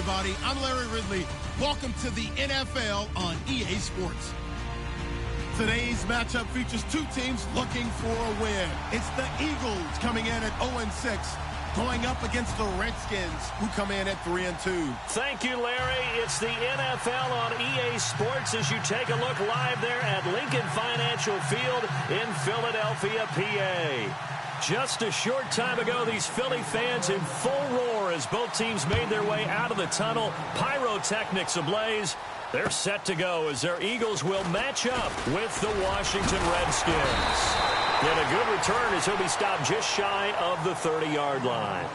everybody. I'm Larry Ridley. Welcome to the NFL on EA Sports. Today's matchup features two teams looking for a win. It's the Eagles coming in at 0-6, going up against the Redskins, who come in at 3-2. Thank you, Larry. It's the NFL on EA Sports as you take a look live there at Lincoln Financial Field in Philadelphia, PA. Just a short time ago, these Philly fans in full roar as both teams made their way out of the tunnel. Pyrotechnics ablaze. They're set to go as their Eagles will match up with the Washington Redskins. And a good return as he'll be stopped just shy of the 30-yard line.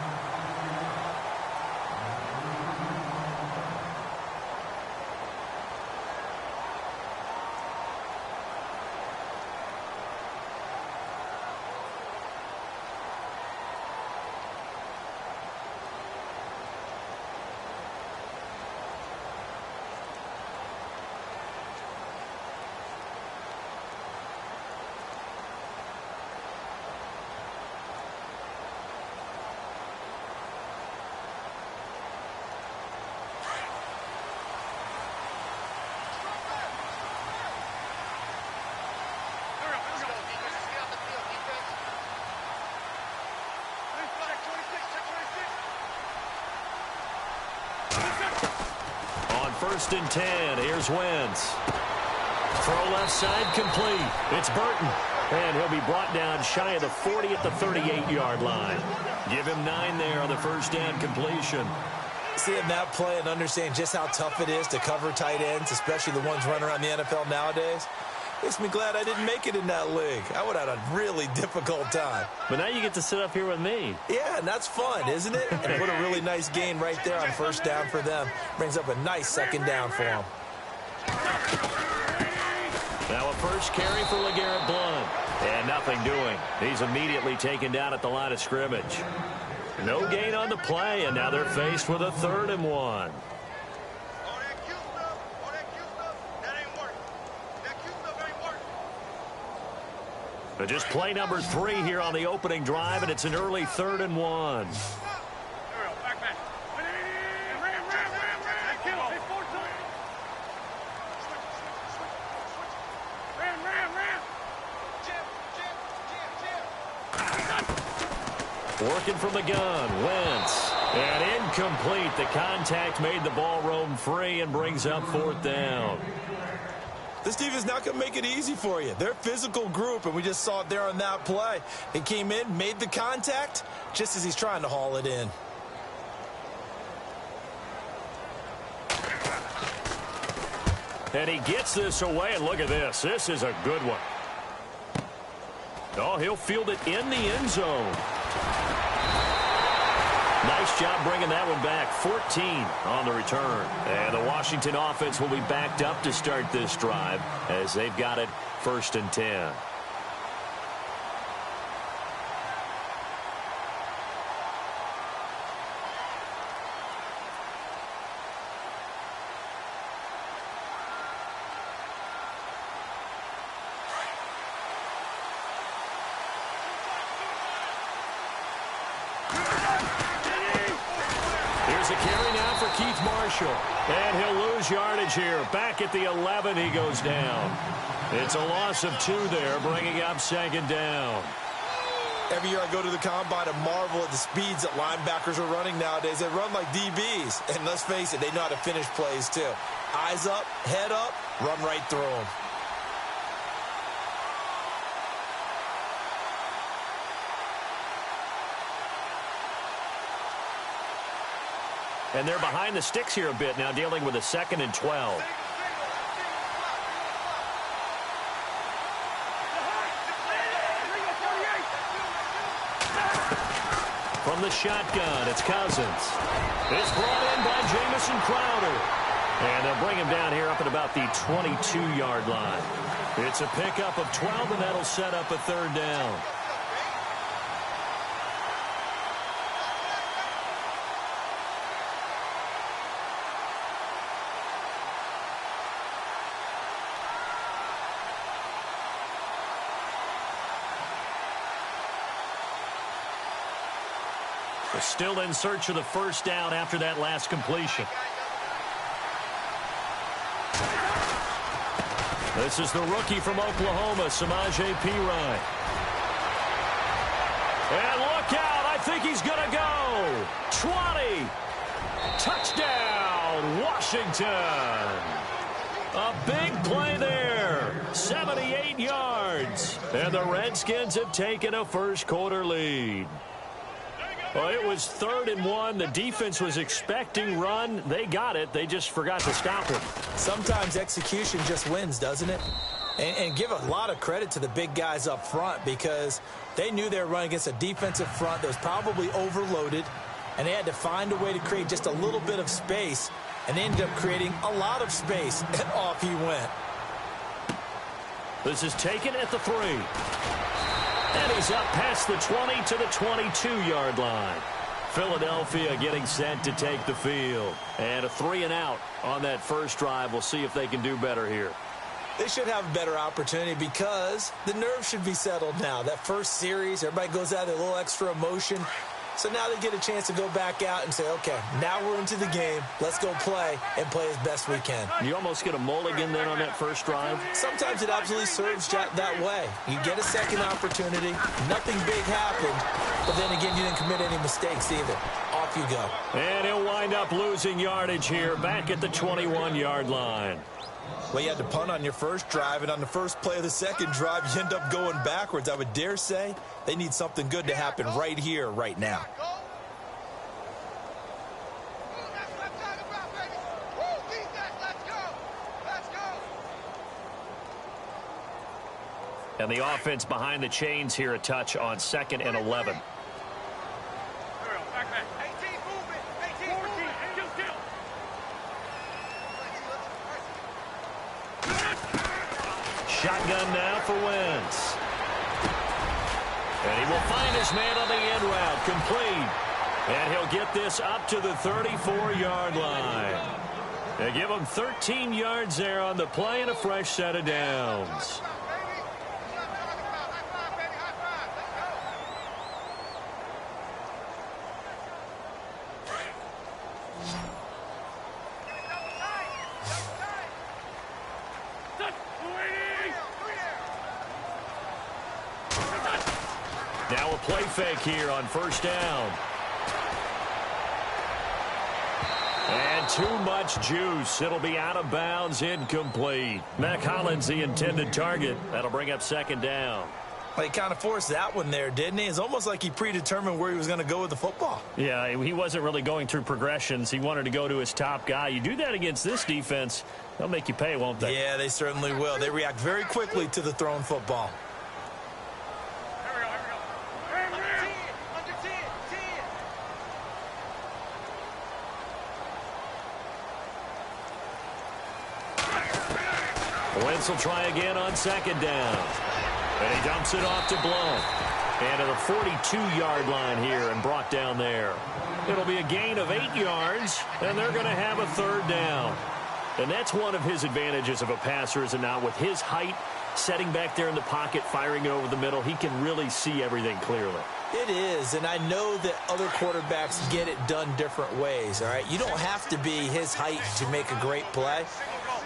First and 10. Here's Wentz. Throw left side complete. It's Burton. And he'll be brought down shy of the 40 at the 38-yard line. Give him 9 there on the first down completion. Seeing that play and understanding just how tough it is to cover tight ends, especially the ones running around the NFL nowadays, makes me glad I didn't make it in that league. I would have had a really difficult time. But now you get to sit up here with me. Yeah, and that's fun, isn't it? And put a really nice gain right there on first down for them. Brings up a nice second down for them. Now a first carry for LeGarrette Blount. And nothing doing. He's immediately taken down at the line of scrimmage. No gain on the play, and now they're faced with a 3rd and 1. But just play number 3 here on the opening drive, and it's an early 3rd and 1. Working from the gun, Wentz. And incomplete. The contact made the ball roam free and brings up 4th down. This team is not going to make it easy for you. They're a physical group, and we just saw it there on that play. He came in, made the contact, just as he's trying to haul it in. And he gets this away, and look at this. This is a good one. Oh, he'll field it in the end zone. Nice job bringing that one back. 14 on the return. And the Washington offense will be backed up to start this drive as they've got it 1st and 10. And he'll lose yardage here. Back at the 11, he goes down. It's a loss of 2 there, bringing up 2nd down. Every year I go to the combine and marvel at the speeds that linebackers are running nowadays. They run like DBs. And let's face it, they know how to finish plays too. Eyes up, head up, run right through them. And they're behind the sticks here a bit now, dealing with a 2nd and 12. From the shotgun, it's Cousins. It's brought in by Jamison Crowder. And they'll bring him down here up at about the 22-yard line. It's a pickup of 12, and that'll set up a 3rd down. We're still in search of the first down after that last completion. This is the rookie from Oklahoma, Samaje Perine. And look out, I think he's going to go. 20. Touchdown, Washington. A big play there. 78 yards. And the Redskins have taken a first-quarter lead. Well, it was 3rd and 1. The defense was expecting run. They got it. They just forgot to stop it. Sometimes execution just wins, doesn't it? And give a lot of credit to the big guys up front because they knew they were running against a defensive front that was probably overloaded, and they had to find a way to create just a little bit of space, and they ended up creating a lot of space, and off he went. This is taken at the 3. And he's up past the 20 to the 22-yard line. Philadelphia getting set to take the field. And a 3-and-out on that first drive. We'll see if they can do better here. They should have a better opportunity because the nerves should be settled now. That first series, everybody goes out with a little extra emotion. So now they get a chance to go back out and say, okay, now we're into the game. Let's go play and play as best we can. You almost get a mulligan then on that first drive? Sometimes it absolutely serves that way. You get a second opportunity. Nothing big happened. But then again, you didn't commit any mistakes either. Off you go. And he'll wind up losing yardage here back at the 21-yard line. Well, you had to punt on your first drive, and on the first play of the second drive, you end up going backwards. I would dare say they need something good to happen right here, right now. And the offense behind the chains here a touch on 2nd and 11. Shotgun now for Wentz. And he will find his man on the end route, complete. And he'll get this up to the 34-yard line. They give him 13 yards there on the play and a fresh set of downs. Now a play fake here on first down. And too much juice. It'll be out of bounds, incomplete. Mac Hollins the intended target. That'll bring up 2nd down. Well, he kind of forced that one there, didn't he? It's almost like he predetermined where he was going to go with the football. Yeah, he wasn't really going through progressions. He wanted to go to his top guy. You do that against this defense, they'll make you pay, won't they? Yeah, they certainly will. They react very quickly to the thrown football. Wentz will try again on 2nd down. And he dumps it off to Blount. And to the 42-yard line here and brought down there. It'll be a gain of 8 yards, and they're going to have a 3rd down. And that's one of his advantages of a passer, is it not? With his height, setting back there in the pocket, firing it over the middle, he can really see everything clearly. It is, and I know that other quarterbacks get it done different ways, all right? You don't have to be his height to make a great play.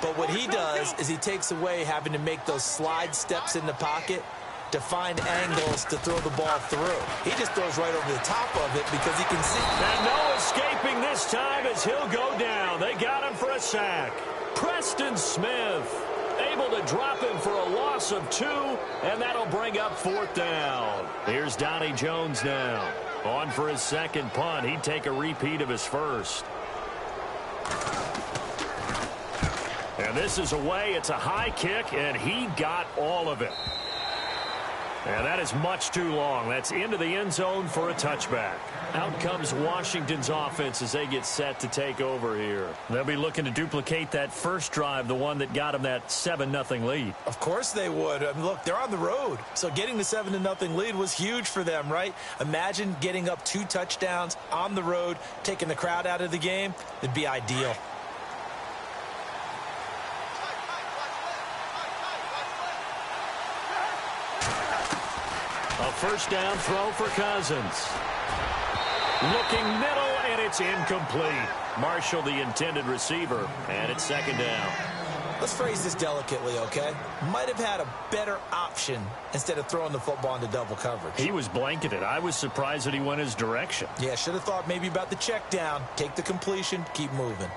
But what he does is he takes away having to make those slide steps in the pocket to find angles to throw the ball through. He just throws right over the top of it because he can see. And no escaping this time as he'll go down. They got him for a sack. Preston Smith able to drop him for a loss of 2, and that'll bring up 4th down. Here's Donnie Jones now. On for his 2nd punt. He'd take a repeat of his first. And this is away. It's a high kick, and he got all of it. And that is much too long. That's into the end zone for a touchback. Out comes Washington's offense as they get set to take over here. They'll be looking to duplicate that first drive, the one that got them that 7-0 lead. Of course they would. I mean, look, they're on the road. So getting the 7-0 lead was huge for them, right? Imagine getting up 2 touchdowns on the road, taking the crowd out of the game. It'd be ideal. A first down throw for Cousins. Looking middle, and it's incomplete. Marshall, the intended receiver, and it's second down. Let's phrase this delicately, okay? Might have had a better option instead of throwing the football into double coverage. He was blanketed. I was surprised that he went his direction. Yeah, should have thought maybe about the check down. Take the completion, keep moving.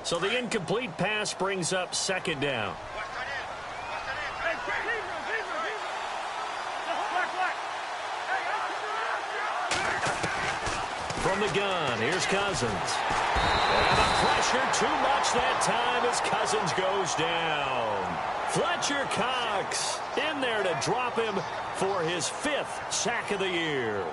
So the incomplete pass brings up second down. From the gun, here's Cousins. And the pressure too much that time as Cousins goes down. Fletcher Cox in there to drop him for his 5th sack of the year.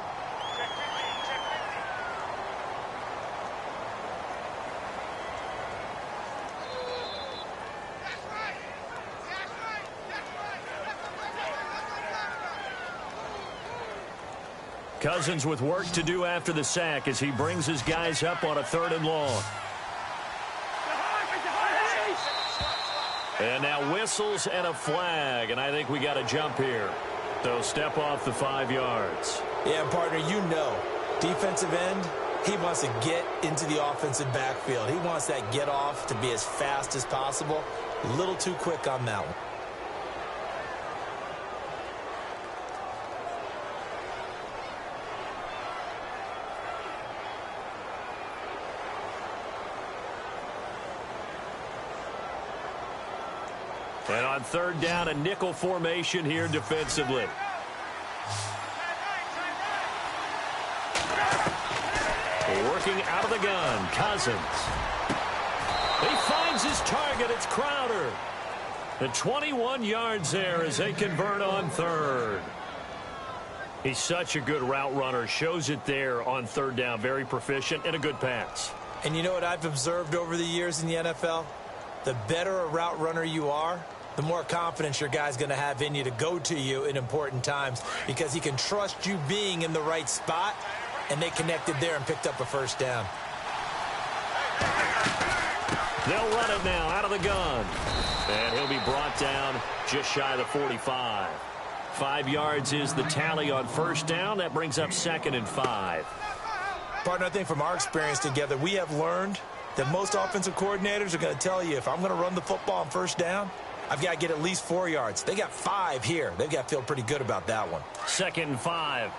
Cousins with work to do after the sack as he brings his guys up on a 3rd and long. And now whistles and a flag, and I think we got a jump here. They'll step off the 5 yards. Yeah, partner, you know, defensive end, he wants to get into the offensive backfield. He wants that get off to be as fast as possible. A little too quick on that one. And on 3rd down, a nickel formation here defensively. Working out of the gun, Cousins. He finds his target. It's Crowder. The 21 yards there as they convert on 3rd. He's such a good route runner. Shows it there on 3rd down. Very proficient and a good pass. And you know what I've observed over the years in the NFL? The better a route runner you are, the more confidence your guy's going to have in you to go to you in important times because he can trust you being in the right spot, and they connected there and picked up a 1st down. They'll run it now out of the gun. And he'll be brought down just shy of the 45. 5 yards is the tally on 1st down. That brings up 2nd and 5. Partner, I think from our experience together, we have learned that most offensive coordinators are going to tell you, if I'm going to run the football on 1st down, I've got to get at least 4 yards. They got 5 here. They've got to feel pretty good about that one. 2nd and 5.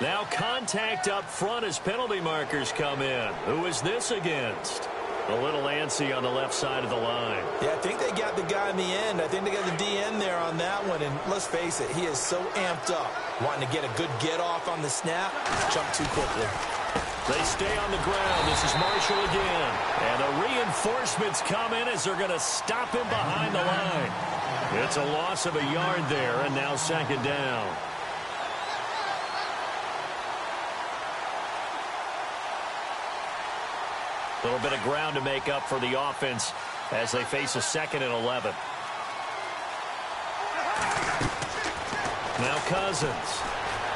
Now contact up front as penalty markers come in. Who is this against? A little antsy on the left side of the line. Yeah, I think they got the guy in the end. I think they got the DN there on that one. And let's face it, he is so amped up, wanting to get a good get off on the snap. Jump too quickly. They stay on the ground. This is Marshall again. And the reinforcements come in as they're going to stop him behind the line. It's a loss of a yard there, and now 2nd down. A little bit of ground to make up for the offense as they face a 2nd and 11. Now Cousins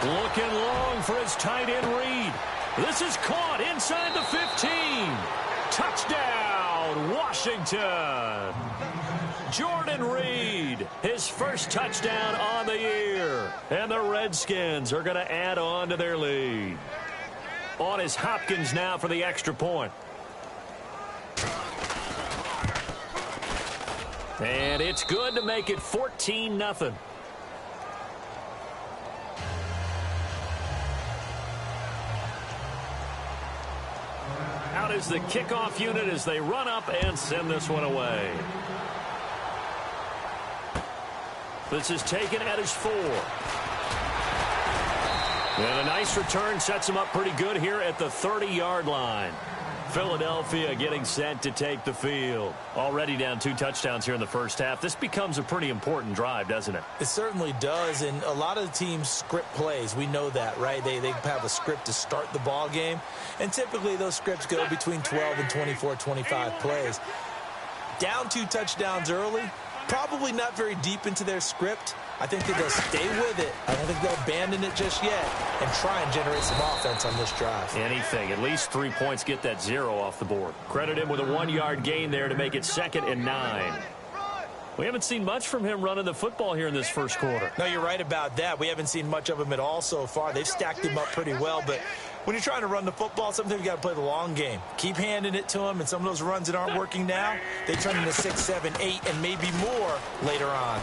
looking long for his tight end Reed. This is caught inside the 15. Touchdown, Washington. Jordan Reed, his 1st touchdown on the year. And the Redskins are going to add on to their lead. On is Hopkins now for the extra point. And it's good to make it 14-0. Out is the kickoff unit as they run up and send this one away. This is taken at his 4. And a nice return sets him up pretty good here at the 30-yard line. Philadelphia getting set to take the field. Already down 2 touchdowns here in the 1st half. This becomes a pretty important drive, doesn't it? It certainly does, and a lot of the teams script plays. We know that, right? They have a script to start the ball game, and typically those scripts go between 12 and 24, 25 plays. Down 2 touchdowns early, probably not very deep into their script, I think that they'll stay with it. I don't think they'll abandon it just yet and try and generate some offense on this drive. Anything. At least 3 points, get that 0 off the board. Credit him with a 1-yard gain there to make it 2nd and 9. We haven't seen much from him running the football here in this first quarter. No, you're right about that. We haven't seen much of him at all so far. They've stacked him up pretty well, but when you're trying to run the football, sometimes you got to play the long game. Keep handing it to him, and some of those runs that aren't working now, they turn into 6, 7, 8, and maybe more later on.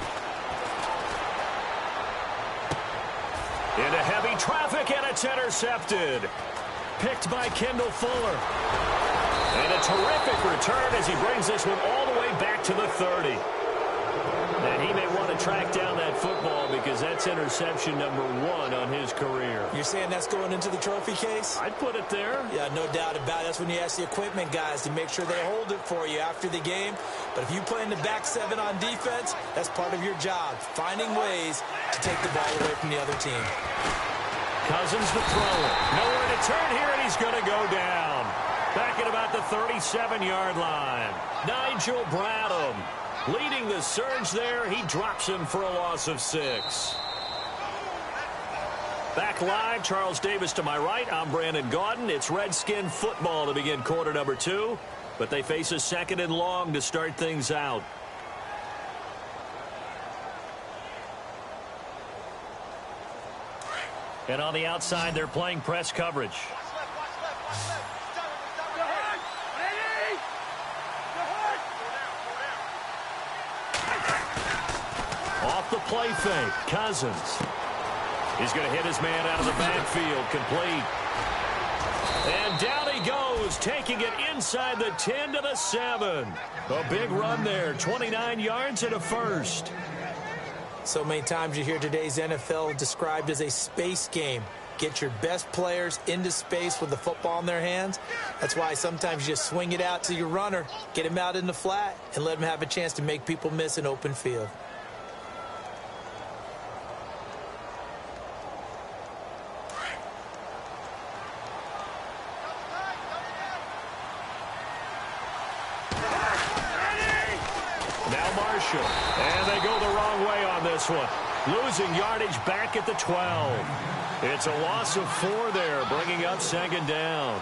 Into heavy traffic, and it's intercepted. Picked by Kendall Fuller. And a terrific return as he brings this one all the way back to the 30. And he may want to track down that football because that's interception number 1 on his career. You're saying that's going into the trophy case? I'd put it there. Yeah, no doubt about it. That's when you ask the equipment guys to make sure they hold it for you after the game. But if you play in the back 7 on defense, that's part of your job, finding ways to take the ball away from the other team. Cousins the thrower. Nowhere to turn here, and he's going to go down. Back at about the 37-yard line. Nigel Bradham leading the surge there. He drops him for a loss of 6. Back live, Charles Davis to my right. I'm Brandon Gaudin. It's Redskin football to begin quarter number 2. But they face a 2nd and long to start things out. And on the outside, they're playing press coverage. Off the play fake, Cousins. He's going to hit his man out of the backfield, complete. And down he goes, taking it inside the 10 to the 7. A big run there, 29 yards and a first. So many times you hear today's NFL described as a space game. Get your best players into space with the football in their hands. That's why sometimes you just swing it out to your runner, get him out in the flat, and let him have a chance to make people miss an open field. And they go the wrong way on this one. Losing yardage back at the 12. It's a loss of 4 there, bringing up 2nd down.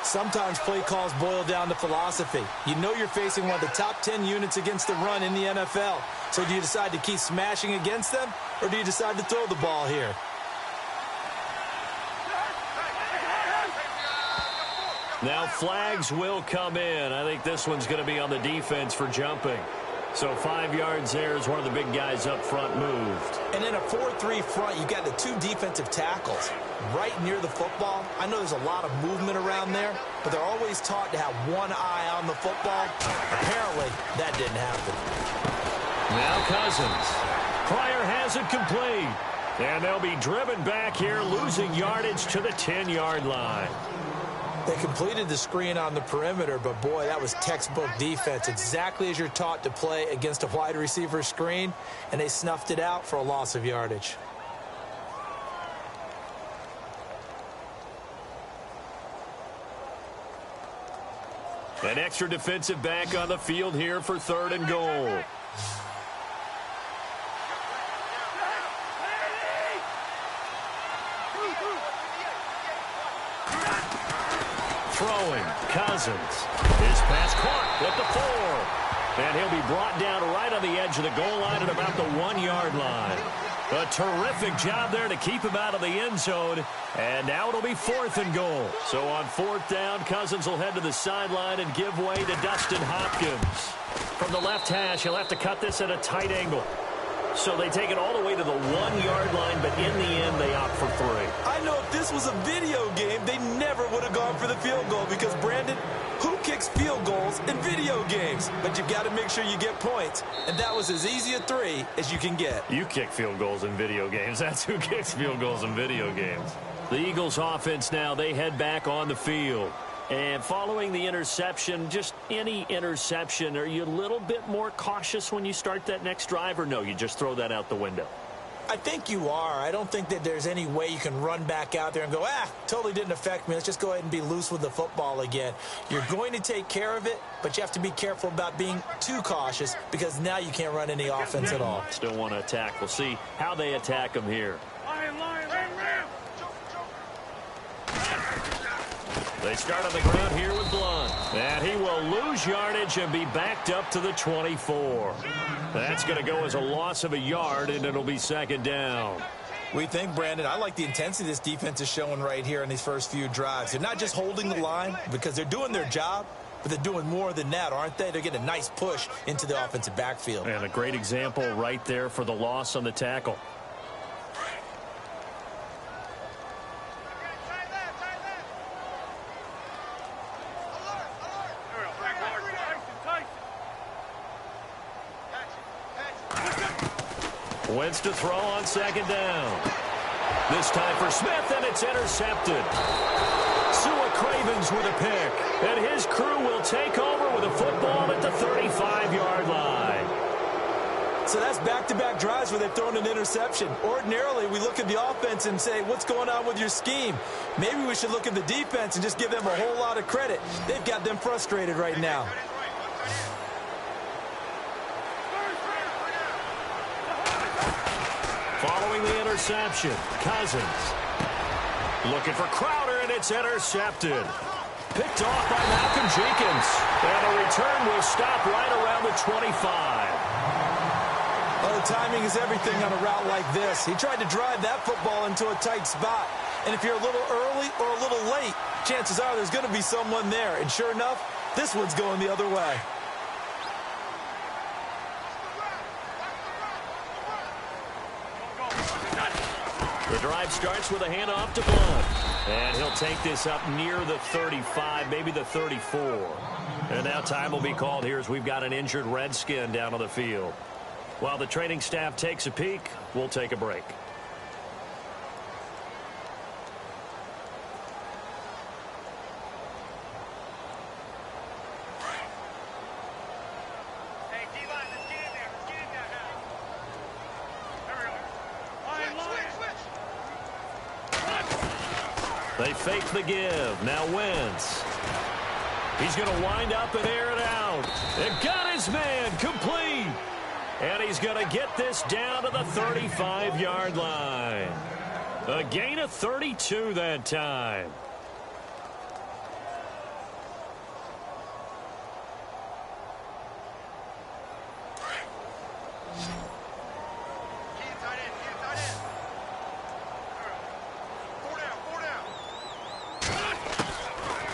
Sometimes play calls boil down to philosophy. You know you're facing one of the top 10 units against the run in the NFL. So do you decide to keep smashing against them, or do you decide to throw the ball here? Now flags will come in. I think this one's going to be on the defense for jumping. So 5 yards there as one of the big guys up front moved. And in a 4-3 front, you got the 2 defensive tackles right near the football. I know there's a lot of movement around there, but they're always taught to have one eye on the football. Apparently, that didn't happen. Now Cousins. Pryor has it complete. And they'll be driven back here, losing yardage to the 10-yard line. They completed the screen on the perimeter, but boy, that was textbook defense. Exactly as you're taught to play against a wide receiver screen, and they snuffed it out for a loss of yardage. An extra defensive back on the field here for 3rd and goal. Throwing, Cousins. His pass caught with the 4. And he'll be brought down right on the edge of the goal line at about the 1-yard line. A terrific job there to keep him out of the end zone. And now it'll be 4th and goal. So on 4th down, Cousins will head to the sideline and give way to Dustin Hopkins. From the left hash, he'll have to cut this at a tight angle. So they take it all the way to the 1-yard line, but in the end, they opt for 3. I know if this was a video game, they never would have gone for the field goal because, Brandon, who kicks field goals in video games? But you've got to make sure you get points, and that was as easy a 3 as you can get. You kick field goals in video games. That's who kicks field goals in video games. The Eagles offense now, they head back on the field. And following the interception, just any interception, are you a little bit more cautious when you start that next drive, or no, you just throw that out the window? I think you are. I don't think that there's any way you can run back out there and go, totally didn't affect me. Let's just go ahead and be loose with the football again. You're going to take care of it, but you have to be careful about being too cautious because now you can't run any offense at all. Still want to attack. We'll see how they attack him here. They start on the ground here with Blunt. And he will lose yardage and be backed up to the 24. That's going to go as a loss of a yard, and it'll be second down. We think, Brandon, I like the intensity this defense is showing right here in these first few drives. They're not just holding the line because they're doing their job, but they're doing more than that, aren't they? They're getting a nice push into the offensive backfield. And a great example right there for the loss on the tackle. Wentz to throw on second down. This time for Smith, and it's intercepted. Sua Cravens with a pick, and his crew will take over with a football at the 35-yard line. So that's back-to-back drives where they've thrown an interception. Ordinarily, we look at the offense and say, what's going on with your scheme? Maybe we should look at the defense and just give them a whole lot of credit. They've got them frustrated right now. Following the interception, Cousins looking for Crowder, and it's intercepted. Picked off by Malcolm Jenkins. And a return will stop right around the 25. Well, the timing is everything on a route like this. He tried to drive that football into a tight spot. And if you're a little early or a little late, chances are there's going to be someone there. And sure enough, this one's going the other way. The drive starts with a handoff to Blunt. And he'll take this up near the 35, maybe the 34. And now time will be called here as we've got an injured Redskin down on the field. While the training staff takes a peek, we'll take a break. They fake the give. Now Wentz. He's going to wind up and air it out. And got his man complete. And he's going to get this down to the 35-yard line. A gain of 32 that time.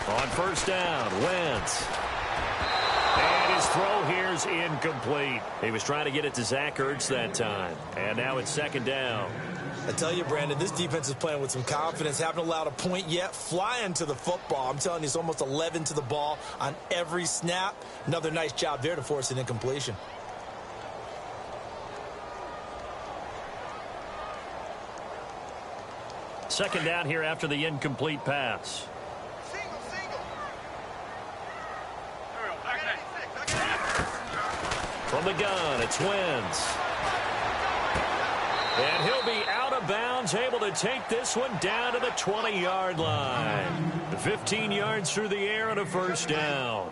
On first down, Wentz. And his throw here's incomplete. He was trying to get it to Zach Ertz that time. And now it's second down. I tell you, Brandon, this defense is playing with some confidence. Haven't allowed a point yet. Flying to the football. I'm telling you, it's almost 11 to the ball on every snap. Another nice job there to force an incompletion. Second down here after the incomplete pass. From the gun, it's Wentz. And he'll be out of bounds, able to take this one down to the 20-yard line. 15 yards through the air and a first down.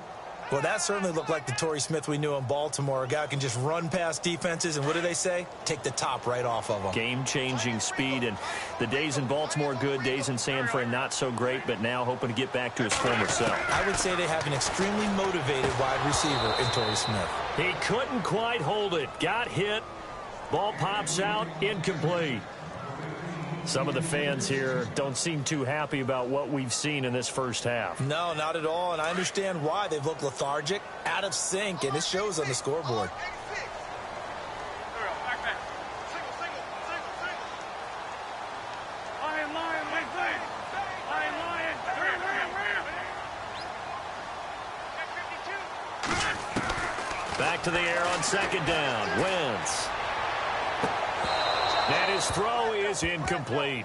Well, that certainly looked like the Torrey Smith we knew in Baltimore. A guy who can just run past defenses, and what do they say? Take the top right off of them. Game-changing speed, and the days in Baltimore good, days in San Fran not so great, but now hoping to get back to his former self. I would say they have an extremely motivated wide receiver in Torrey Smith. He couldn't quite hold it. Got hit. Ball pops out, incomplete. Some of the fans here don't seem too happy about what we've seen in this first half. No, not at all, and I understand why. They've looked lethargic, out of sync, and it shows on the scoreboard. Back to the air on second down. Wentz. And his throw is incomplete.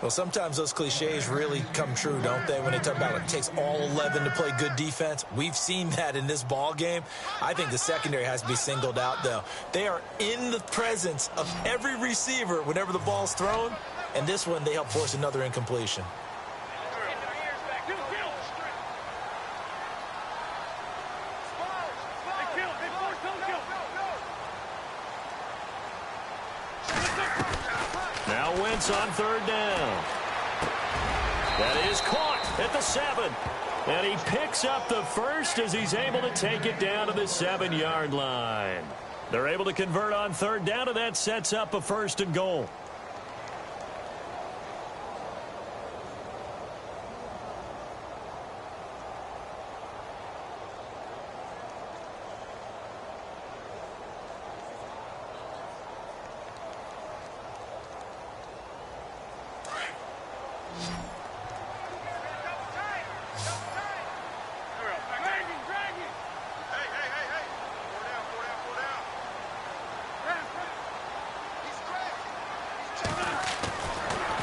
Well, sometimes those cliches really come true, don't they, when they talk about it takes all 11 to play good defense. We've seen that in this ball game. I think the secondary has to be singled out, though. They are in the presence of every receiver whenever the ball's thrown, and this one they help force another incompletion. Now Wentz on third down. That is caught at the 7. And he picks up the first as he's able to take it down to the 7-yard line. They're able to convert on third down, and that sets up a 1st and goal.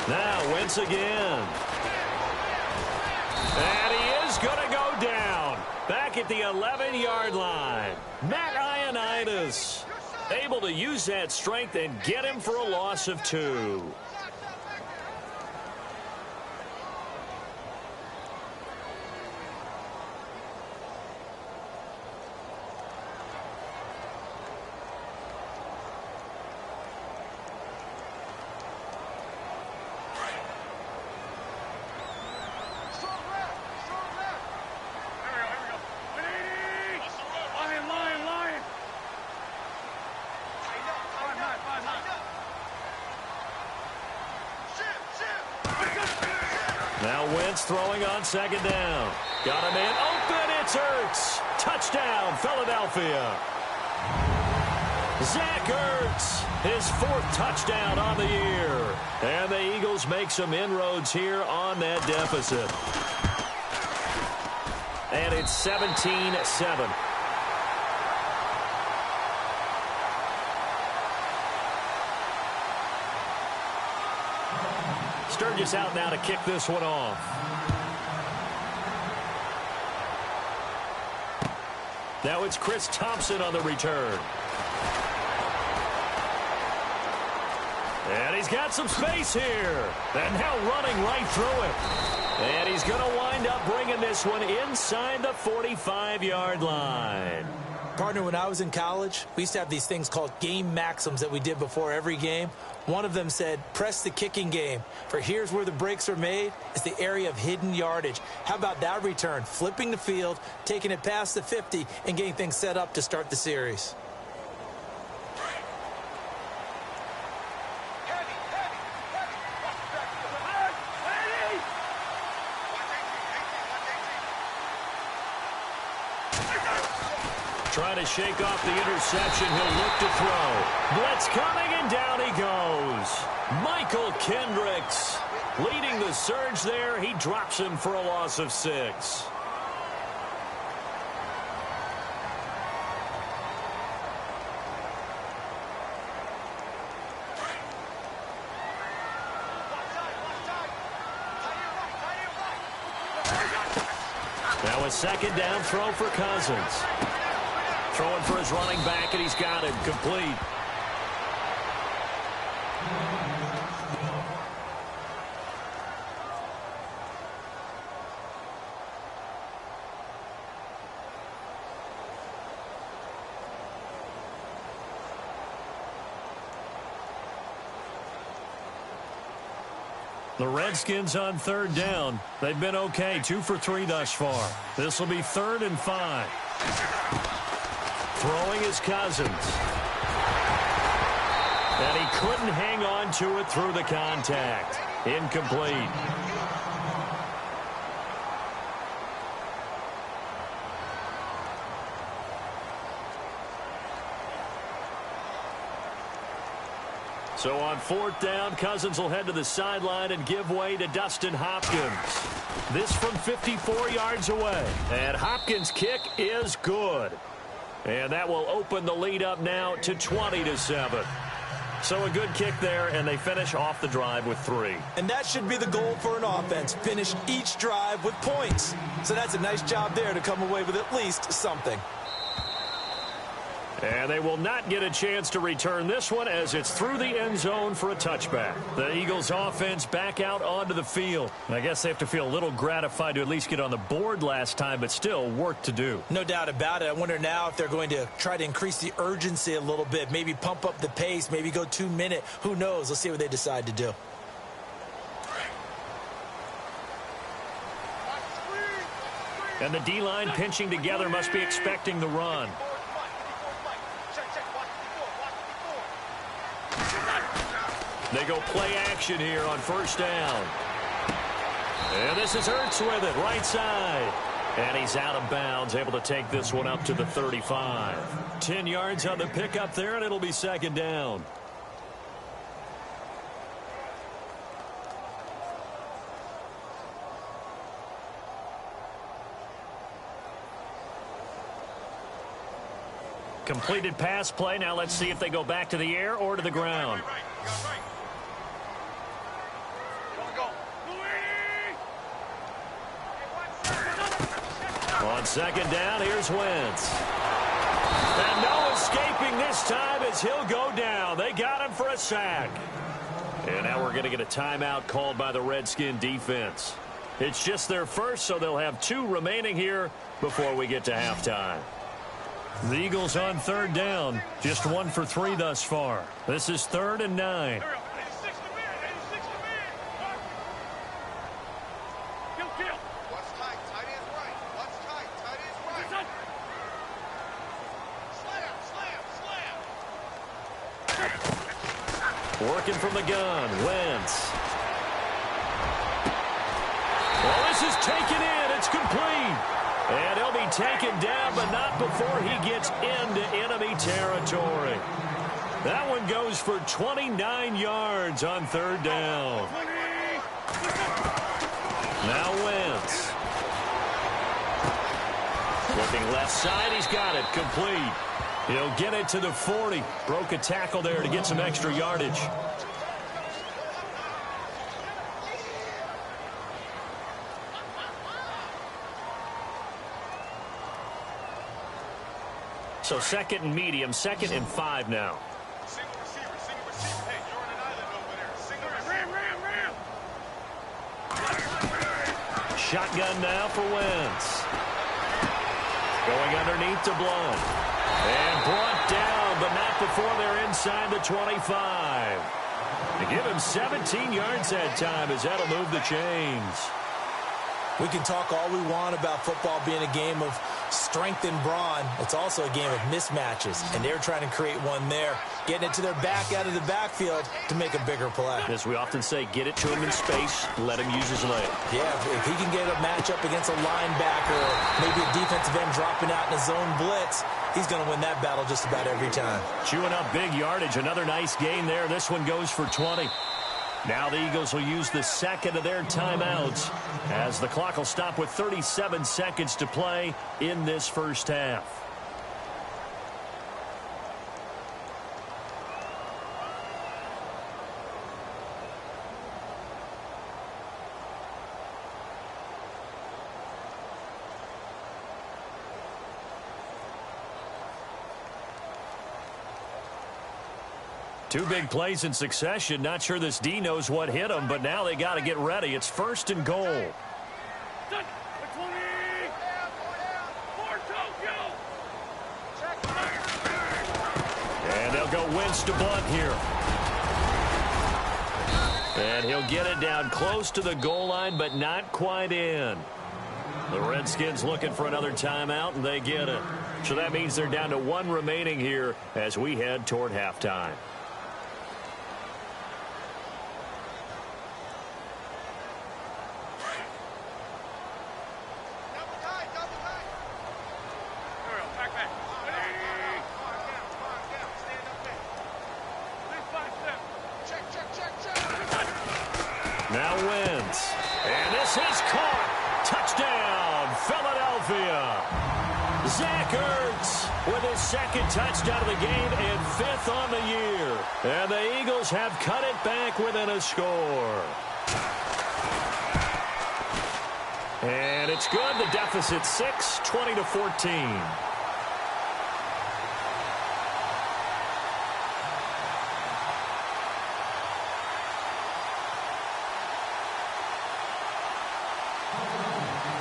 Now Wentz again. And he is going to go down. Back at the 11-yard line. Matt Ioannidis able to use that strength and get him for a loss of 2. Now Wentz throwing on second down. Got him in. Open. It's Ertz. Touchdown, Philadelphia. Zach Ertz, his 4th touchdown on the year. And the Eagles make some inroads here on that deficit. And it's 17-7. Sturgis out now to kick this one off. Now it's Chris Thompson on the return. And he's got some space here. And now running right through it. And he's going to wind up bringing this one inside the 45-yard line. Partner, when I was in college, we used to have these things called game maxims that we did before every game. One of them said, press the kicking game. For here's where the breaks are made. It's the area of hidden yardage. How about that return? Flipping the field, taking it past the 50, and getting things set up to start the series. Trying to shake off the interception. He'll look to throw. Blitz coming, and down he goes. Michael Kendricks leading the surge there. He drops him for a loss of 6. Now a second down throw for Cousins. Throwing for his running back, and he's got it complete. The Redskins on third down. They've been okay, 2 for 3 thus far. This will be 3rd and 5. Throwing is Cousins. And he couldn't hang on to it through the contact. Incomplete. So on 4th down, Cousins will head to the sideline and give way to Dustin Hopkins. This from 54 yards away. And Hopkins' kick is good. And that will open the lead up now to 20-7. So a good kick there, and they finish off the drive with 3. And that should be the goal for an offense. Finish each drive with points. So that's a nice job there to come away with at least something. And they will not get a chance to return this one as it's through the end zone for a touchback. The Eagles offense back out onto the field. I guess they have to feel a little gratified to at least get on the board last time, but still work to do. No doubt about it. I wonder now if they're going to try to increase the urgency a little bit, maybe pump up the pace, maybe go 2-minute. Who knows? Let's see what they decide to do. And the D-line pinching together must be expecting the run. They go play action here on first down. And this is Ertz with it, right side. And he's out of bounds, able to take this one up to the 35. 10 yards on the pickup there, and it'll be second down. Completed pass play. Now let's see if they go back to the air or to the ground. On second down, here's Wentz. And no escaping this time as he'll go down. They got him for a sack. And now we're going to get a timeout called by the Redskin defense. It's just their first, so they'll have 2 remaining here before we get to halftime. The Eagles on third down, just 1 for 3 thus far. This is 3rd and 9. Working from the gun, Wentz. Well, this is taken in. It's complete. And he'll be taken down, but not before he gets into enemy territory. That one goes for 29 yards on third down. Now Wentz. Looking left side, he's got it, complete. He'll get it to the 40. Broke a tackle there to get some extra yardage. So 2nd and medium, 2nd and 5 now. Single receiver. Hey, you're on an island over there. Single receiver. Shotgun now for Wentz. Going underneath to Blunt. And Blunt down, but not before they're inside the 25. To give him 17 yards that time as that'll move the chains. We can talk all we want about football being a game of strength and brawn. It's also a game of mismatches, and they're trying to create one there, getting it to their back out of the backfield to make a bigger play. As we often say, get it to him in space, let him use his leg. Yeah, if he can get a matchup against a linebacker, or maybe a defensive end dropping out in a zone blitz, he's going to win that battle just about every time. Chewing up big yardage. Another nice gain there. This one goes for 20. Now the Eagles will use the second of their timeouts as the clock will stop with 37 seconds to play in this first half. Two big plays in succession. Not sure this D knows what hit him, but now they got to get ready. It's 1st and goal. And they'll go Wentz to Blunt here. And he'll get it down close to the goal line, but not quite in. The Redskins looking for another timeout, and they get it. So that means they're down to 1 remaining here as we head toward halftime. Now Wentz. And this is caught. Touchdown, Philadelphia. Zach Ertz with his second touchdown of the game and 5th on the year. And the Eagles have cut it back within a score. And it's good. The deficit 6, 20-14.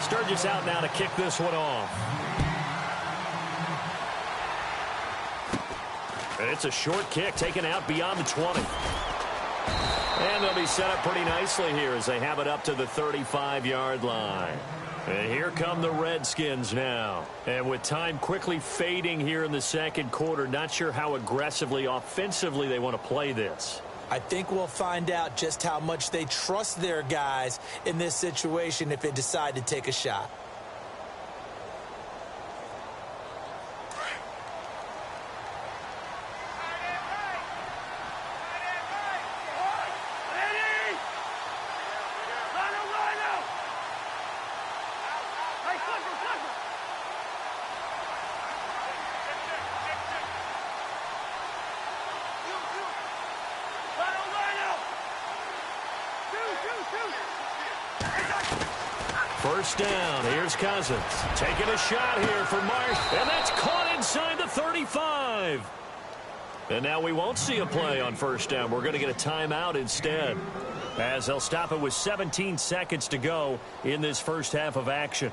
Sturgis out now to kick this one off. And it's a short kick taken out beyond the 20. And they'll be set up pretty nicely here as they have it up to the 35-yard line. And here come the Redskins now. And with time quickly fading here in the second quarter, not sure how aggressively, offensively they want to play this. I think we'll find out just how much they trust their guys in this situation if they decide to take a shot. First down. Here's Cousins. Taking a shot here for Marsh. And that's caught inside the 35. And now we won't see a play on first down. We're going to get a timeout instead, as they'll stop it with 17 seconds to go in this first half of action.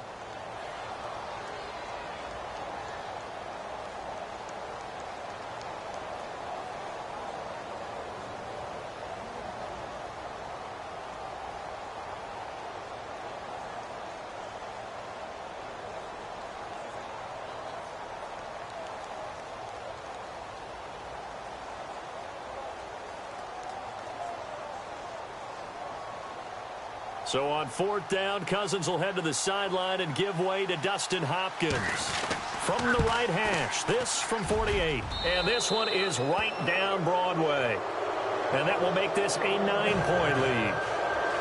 So on fourth down, Cousins will head to the sideline and give way to Dustin Hopkins. From the right hash, this from 48. And this one is right down Broadway. And that will make this a 9-point lead.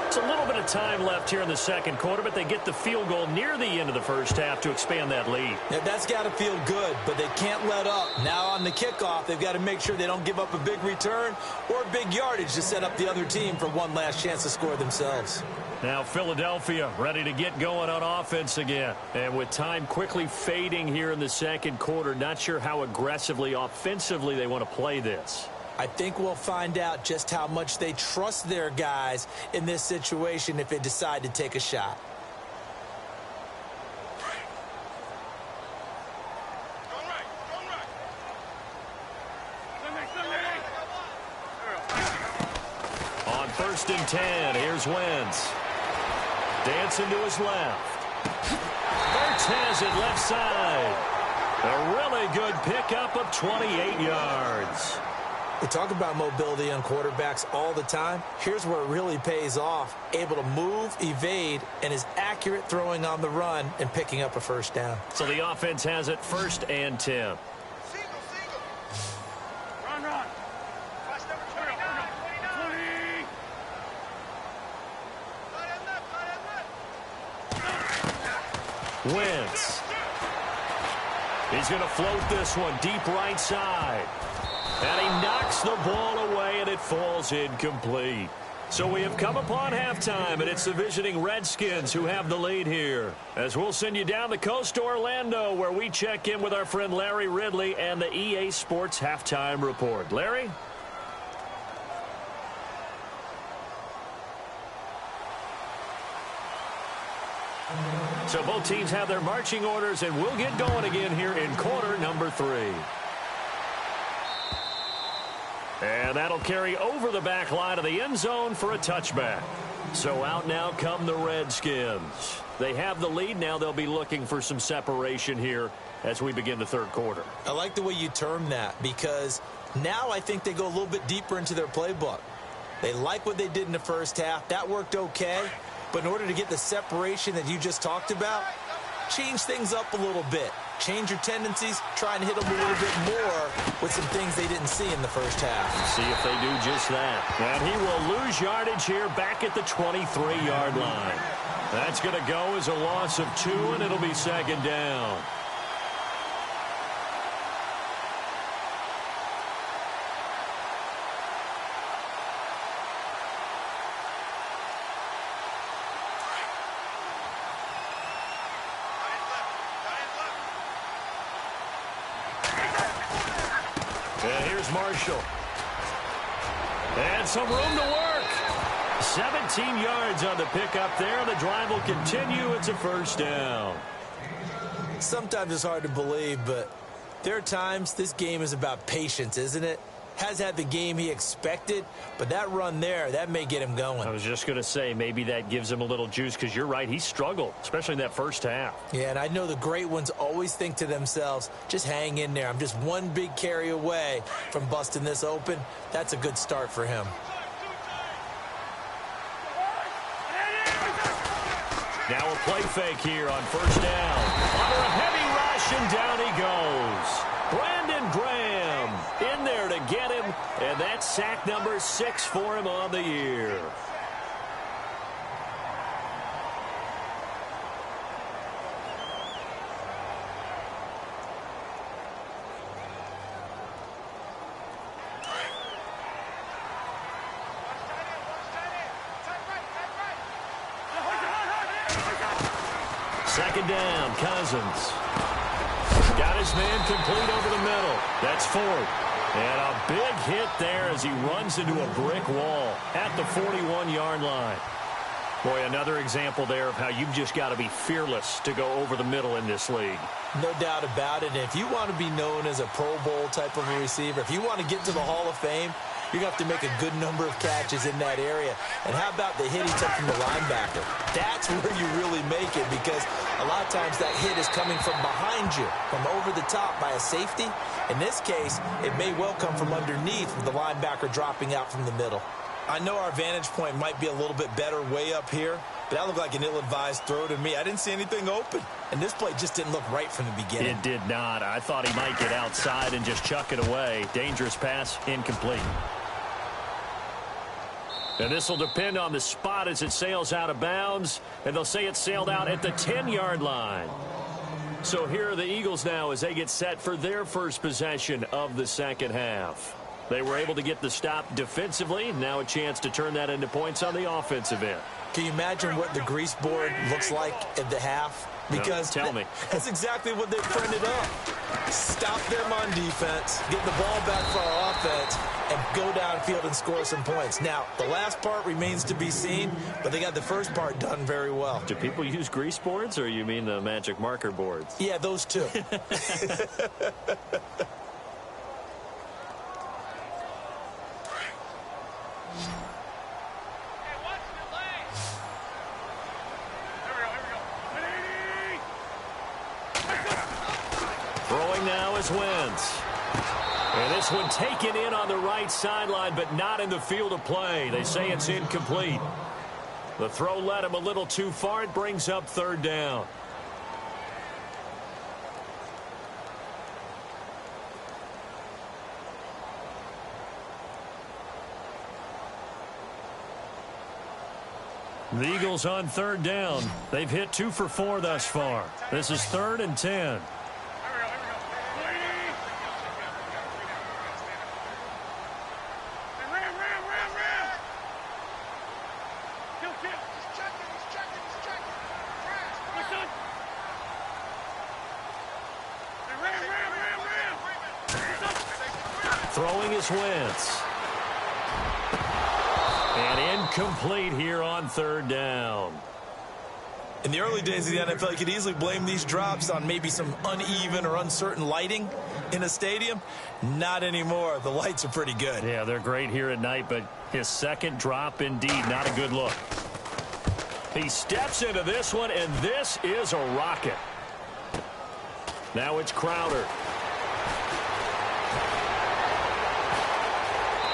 It's a little bit of time left here in the second quarter, but they get the field goal near the end of the first half to expand that lead. Yeah, that's got to feel good, but they can't let up. Now on the kickoff, they've got to make sure they don't give up a big return or big yardage to set up the other team for one last chance to score themselves. Now Philadelphia ready to get going on offense again. And with time quickly fading here in the second quarter, not sure how aggressively, offensively they want to play this. I think we'll find out just how much they trust their guys in this situation if they decide to take a shot. On 1st and 10, here's Wentz. Dancing to his left. Ertz has it left side. A really good pickup of 28 yards. We talk about mobility on quarterbacks all the time. Here's where it really pays off. Able to move, evade, and is accurate throwing on the run and picking up a first down. So the offense has it 1st and 10. Run. Watch number 29, 20. Wentz. He's going to float this one deep right side. And he knocks the ball away, and it falls incomplete. So we have come upon halftime, and it's the visiting Redskins who have the lead here. As we'll send you down the coast to Orlando, where we check in with our friend Larry Ridley and the EA Sports Halftime Report. Larry? So both teams have their marching orders, and we'll get going again here in quarter number 3. And that'll carry over the back line of the end zone for a touchback. So out now come the Redskins. They have the lead. Now they'll be looking for some separation here as we begin the third quarter. I like the way you term that, because now I think they go a little bit deeper into their playbook. They like what they did in the first half. That worked okay. But in order to get the separation that you just talked about, change things up a little bit. Change your tendencies, try and hit them a little bit more with some things they didn't see in the first half. See if they do just that. And he will lose yardage here back at the 23-yard line. That's going to go as a loss of 2, and it'll be second down. And here's Marshall. And some room to work. 17 yards on the pickup there. The drive will continue. It's a first down. Sometimes it's hard to believe, but there are times this game is about patience, isn't it? Has had the game he expected, but that run there, that may get him going. I was just going to say, maybe that gives him a little juice, because you're right, he struggled, especially in that first half. Yeah, and I know the great ones always think to themselves, just hang in there. I'm just one big carry away from busting this open. That's a good start for him. Now a play fake here on first down. Under a heavy rush, and down he goes. Brandon Graham in there to get him, and that's sack number 6 for him on the year. Second down, Cousins. Got his man complete over the middle. That's Ford. And a big hit there as he runs into a brick wall at the 41-yard line. Boy, another example there of how you've just got to be fearless to go over the middle in this league. No doubt about it. And if you want to be known as a Pro Bowl type of a receiver, if you want to get to the Hall of Fame, you're going to have to make a good number of catches in that area. And how about the hit he took from the linebacker? That's where you really make it, because a lot of times that hit is coming from behind you, from over the top by a safety. In this case, it may well come from underneath with the linebacker dropping out from the middle. I know our vantage point might be a little bit better way up here, but that looked like an ill-advised throw to me. I didn't see anything open, and this play just didn't look right from the beginning. It did not. I thought he might get outside and just chuck it away. Dangerous pass, incomplete. And this will depend on the spot as it sails out of bounds. And they'll say it sailed out at the 10-yard line. So here are the Eagles now as they get set for their first possession of the second half. They were able to get the stop defensively. Now a chance to turn that into points on the offensive end. Can you imagine what the grease board looks like at the half? Because no, tell me. That's exactly what they printed up. Stop them on defense, get the ball back for our offense, and go downfield and score some points. Now, the last part remains to be seen, but they got the first part done very well. Do people use grease boards, or you mean the magic marker boards? Yeah, those two. Throwing now is Wentz. And this one taken in on the right sideline, but not in the field of play. They say it's incomplete. The throw led him a little too far. It brings up third down. The Eagles on third down. They've hit 2 for 4 thus far. This is 3rd and 10. Throwing is Wentz. And incomplete here on third down. In the early days of the NFL, you could easily blame these drops on maybe some uneven or uncertain lighting in a stadium. Not anymore. The lights are pretty good. Yeah, they're great here at night, but his second drop, indeed, not a good look. He steps into this one, and this is a rocket. Now it's Crowder.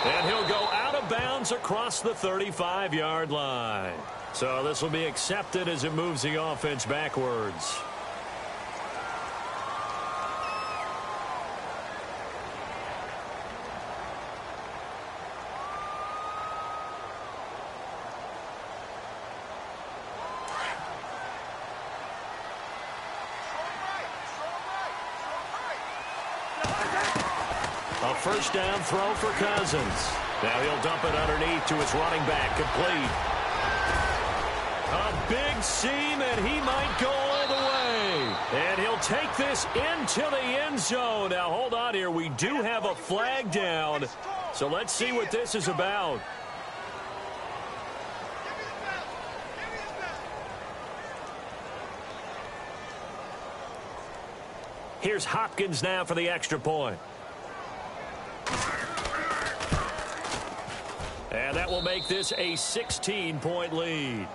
And he'll go out of bounds across the 35-yard line. So this will be accepted as it moves the offense backwards. A first down throw for Cousins. Now he'll dump it underneath to his running back, complete. A big seam, and he might go all the way. And he'll take this into the end zone. Now, hold on here. We do have a flag down. So let's see what this is about. Here's Hopkins now for the extra point. And that will make this a 16-point lead.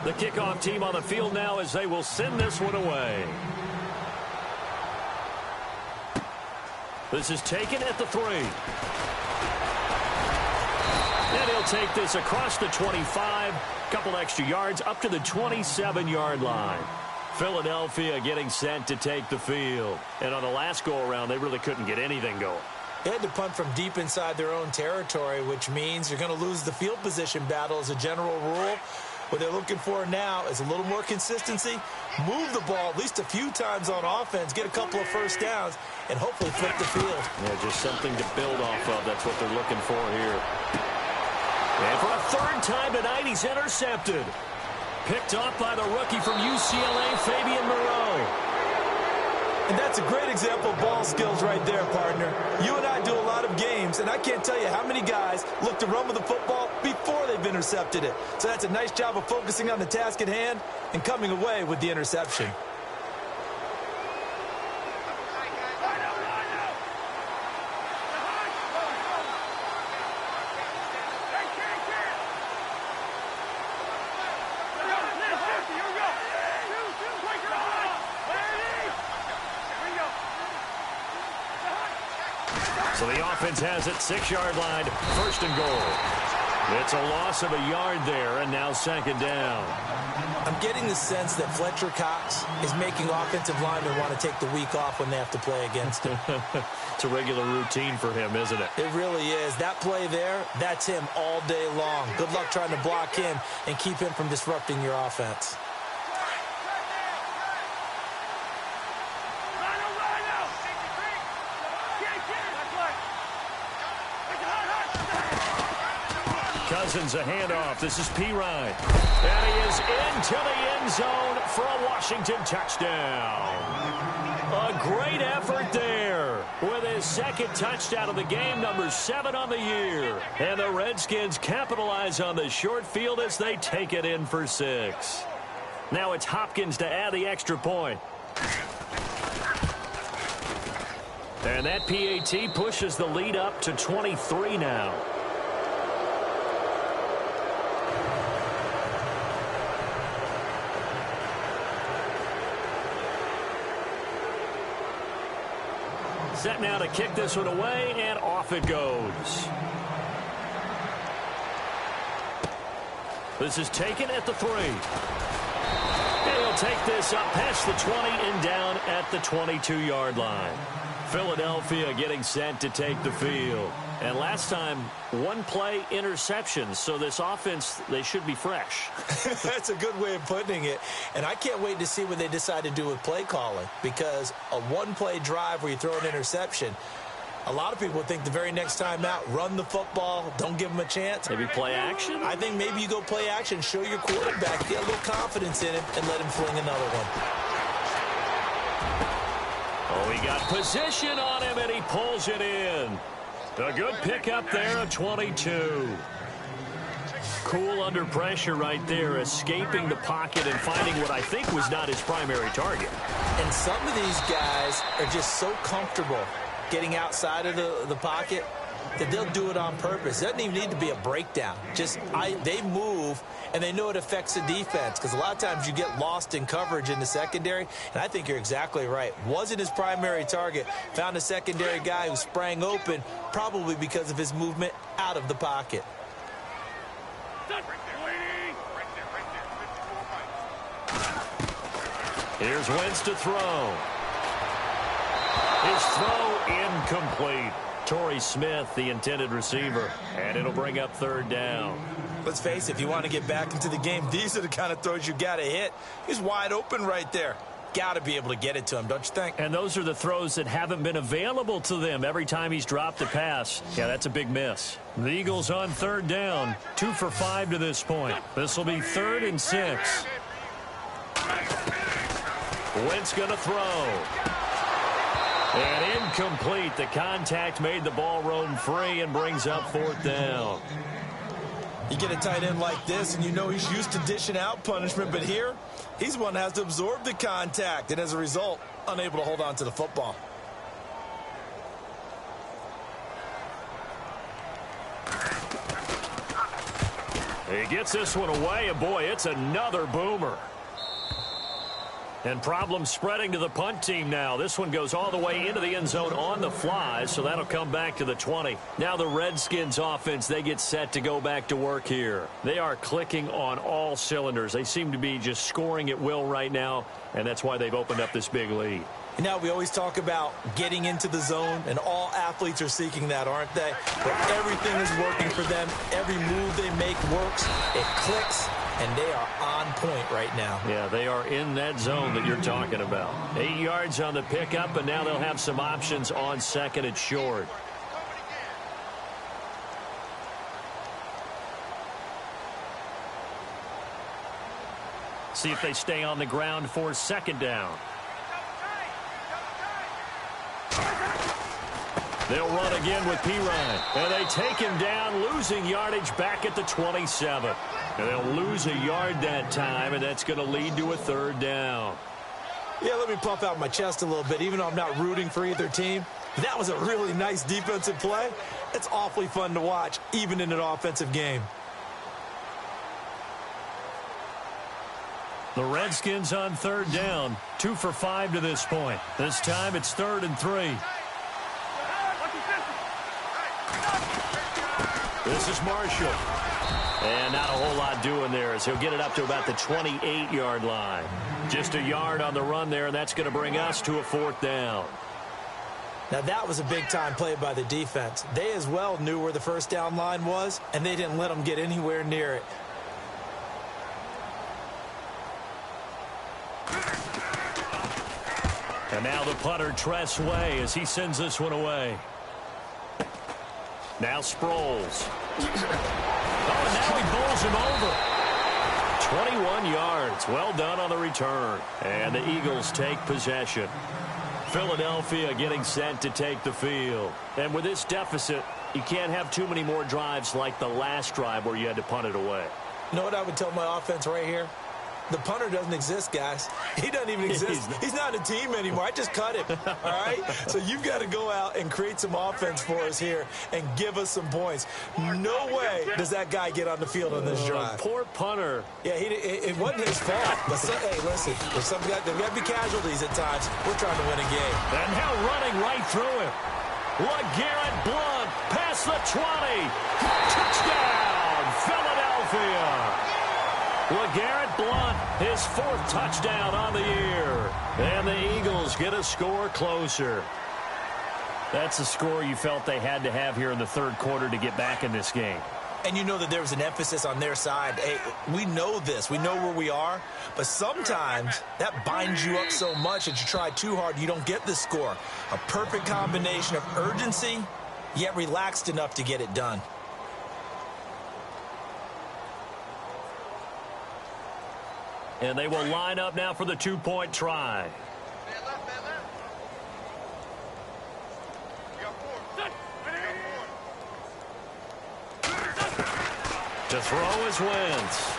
The kickoff team on the field now as they will send this one away. This is taken at the 3. And he'll take this across the 25. Couple extra yards up to the 27-yard line. Philadelphia getting set to take the field. And on the last go-around, they really couldn't get anything going. They had to punt from deep inside their own territory, which means you're going to lose the field position battle as a general rule. What they're looking for now is a little more consistency, move the ball at least a few times on offense, get a couple of first downs, and hopefully flip the field. Yeah, just something to build off of. That's what they're looking for here. And for a third time tonight, he's intercepted. Picked off by the rookie from UCLA, Fabian Moreau. And that's a great example of ball skills right there, partner. You and I do a lot of games, and I can't tell you how many guys look to run with the football before they've intercepted it. So that's a nice job of focusing on the task at hand and coming away with the interception. So the offense has it, 6-yard line, 1st and goal. It's a loss of a yard there, and now 2nd down. I'm getting the sense that Fletcher Cox is making offensive linemen want to take the week off when they have to play against him. It's a regular routine for him, isn't it? It really is. That play there, that's him all day long. Good luck trying to block him and keep him from disrupting your offense. Cousins a handoff. This is Pirine. And he is into the end zone for a Washington touchdown. A great effort there with his 2nd touchdown of the game, number 7 on the year. And the Redskins capitalize on the short field as they take it in for 6. Now it's Hopkins to add the extra point. And that PAT pushes the lead up to 23 now. Set now to kick this one away, and off it goes. This is taken at the 3. And he'll take this up past the 20 and down at the 22-yard line. Philadelphia getting set to take the field. And last time, 1-play interception. So this offense, they should be fresh. That's a good way of putting it. And I can't wait to see what they decide to do with play calling. Because a 1-play drive where you throw an interception, a lot of people think the very next time out, run the football, don't give them a chance. Maybe play action? I think maybe you go play action, show your quarterback, get a little confidence in him, and let him fling another one. Oh, he got position on him, and he pulls it in. A good pickup there of 22. Cool under pressure right there, escaping the pocket and finding what I think was not his primary target. And some of these guys are just so comfortable getting outside of the pocket that they'll do it on purpose. It doesn't even need to be a breakdown. Just they move, and they know it affects the defense, because a lot of times you get lost in coverage in the secondary, and I think you're exactly right. Wasn't his primary target. Found a secondary guy who sprang open, probably because of his movement out of the pocket. Here's Wentz to throw. His throw incomplete. Torrey Smith, the intended receiver, and it'll bring up 3rd down. Let's face it, if you want to get back into the game, these are the kind of throws you got to hit. He's wide open right there. Got to be able to get it to him, don't you think? And those are the throws that haven't been available to them every time he's dropped a pass. Yeah, that's a big miss. The Eagles on third down, 2 for 5 to this point. This will be 3rd and 6. Wentz going to throw. And incomplete. The contact made the ball roam free and brings up 4th down. You get a tight end like this, and you know he's used to dishing out punishment, but here, he's one that has to absorb the contact, and as a result, unable to hold on to the football. He gets this one away, and boy, it's another boomer. And problems spreading to the punt team now. This one goes all the way into the end zone on the fly, so that'll come back to the 20. Now the Redskins offense, they get set to go back to work here. They are clicking on all cylinders. They seem to be just scoring at will right now, and that's why they've opened up this big lead. Now, we always talk about getting into the zone, and all athletes are seeking that, aren't they? But everything is working for them. Every move they make works. It clicks, and they are on point right now. Yeah, they are in that zone that you're talking about. 8 yards on the pickup, and now they'll have some options on 2nd and short. See if they stay on the ground for 2nd down. They'll run again with Pirine. And they take him down, losing yardage back at the 27. And they'll lose a yard that time, and that's going to lead to a 3rd down. Yeah, let me puff out my chest a little bit, even though I'm not rooting for either team. That was a really nice defensive play. It's awfully fun to watch, even in an offensive game. The Redskins on 3rd down, 2 for 5 to this point. This time it's 3rd and 3. This is Marshall. And not a whole lot doing there as he'll get it up to about the 28-yard line. Just a yard on the run there, and that's going to bring us to a 4th down. Now, that was a big-time play by the defense. They as well knew where the 1st down line was, and they didn't let them get anywhere near it. And now the punter, Tress Way, as he sends this one away. Now Sproles. Oh, and now he bowls him over. 21 yards. Well done on the return. And the Eagles take possession. Philadelphia getting set to take the field. And with this deficit, you can't have too many more drives like the last drive where you had to punt it away. You know what I would tell my offense right here? The punter doesn't exist, guys. He doesn't even exist. He's not a team anymore. I just cut him, all right? So you've got to go out and create some offense for us here and give us some points. No way does that guy get on the field on this drive. Poor punter. Yeah, it wasn't his fault. But hey, listen, there's got to be casualties at times. We're trying to win a game. And now running right through him. LeGarrette Blount past the 20. Touchdown, Philadelphia. LeGarrette Blount, his 4th touchdown on the year. And the Eagles get a score closer. That's a score you felt they had to have here in the 3rd quarter to get back in this game. And you know that there was an emphasis on their side. Hey, we know this. We know where we are. But sometimes that binds you up so much that you try too hard, you don't get the score. A perfect combination of urgency, yet relaxed enough to get it done. And they will line up now for the 2-point try. To throw is Wentz.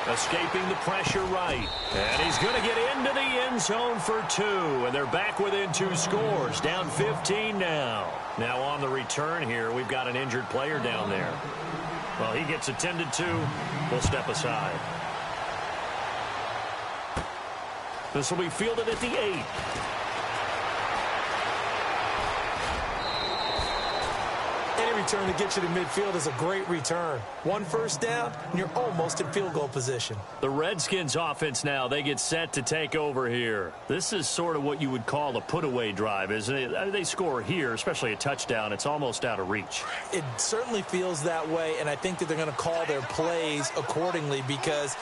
Escaping the pressure right. And he's going to get into the end zone for 2. And they're back within 2 scores. Down 15 now. Now on the return here, we've got an injured player down there. Well, he gets attended to. We'll step aside. This will be fielded at the 8. Any return to get you to midfield is a great return. One first down, and you're almost in field goal position. The Redskins offense now, they get set to take over here. This is sort of what you would call a put-away drive, isn't it? They score here, especially a touchdown. It's almost out of reach. It certainly feels that way, and I think that they're going to call their plays accordingly because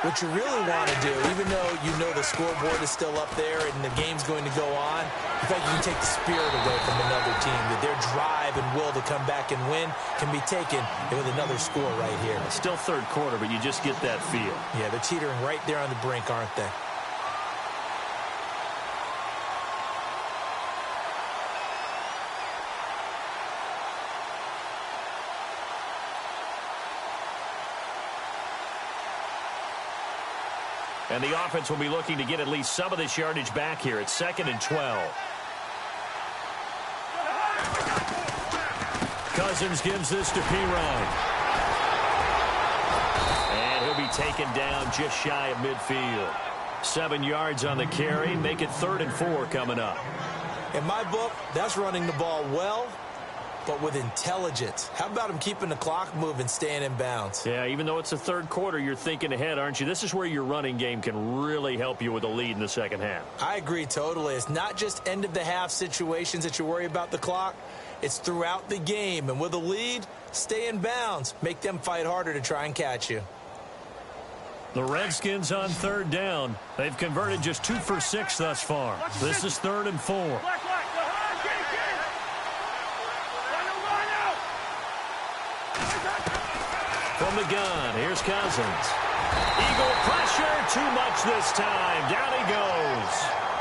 what you really want to do, even though you know the scoreboard is still up there and the game's going to go on, in fact, you can take the spirit away from another team, that their drive and will to come back and win can be taken with another score right here. It's still third quarter, but you just get that feel. Yeah, they're teetering right there on the brink, aren't they? And the offense will be looking to get at least some of this yardage back here. It's 2nd and 12. Cousins gives this to Pirine. And he'll be taken down just shy of midfield. 7 yards on the carry. Make it 3rd and 4 coming up. In my book, that's running the ball well, but with intelligence. How about him keeping the clock moving, staying in bounds? Yeah, even though it's the third quarter, you're thinking ahead, aren't you? This is where your running game can really help you with a lead in the second half. I agree totally. It's not just end-of-the-half situations that you worry about the clock. It's throughout the game. And with a lead, stay in bounds. Make them fight harder to try and catch you. The Redskins on 3rd down. They've converted just 2 for 6 thus far. This is 3rd and 4. From the gun, here's Cousins. Eagle pressure, too much this time. Down he goes.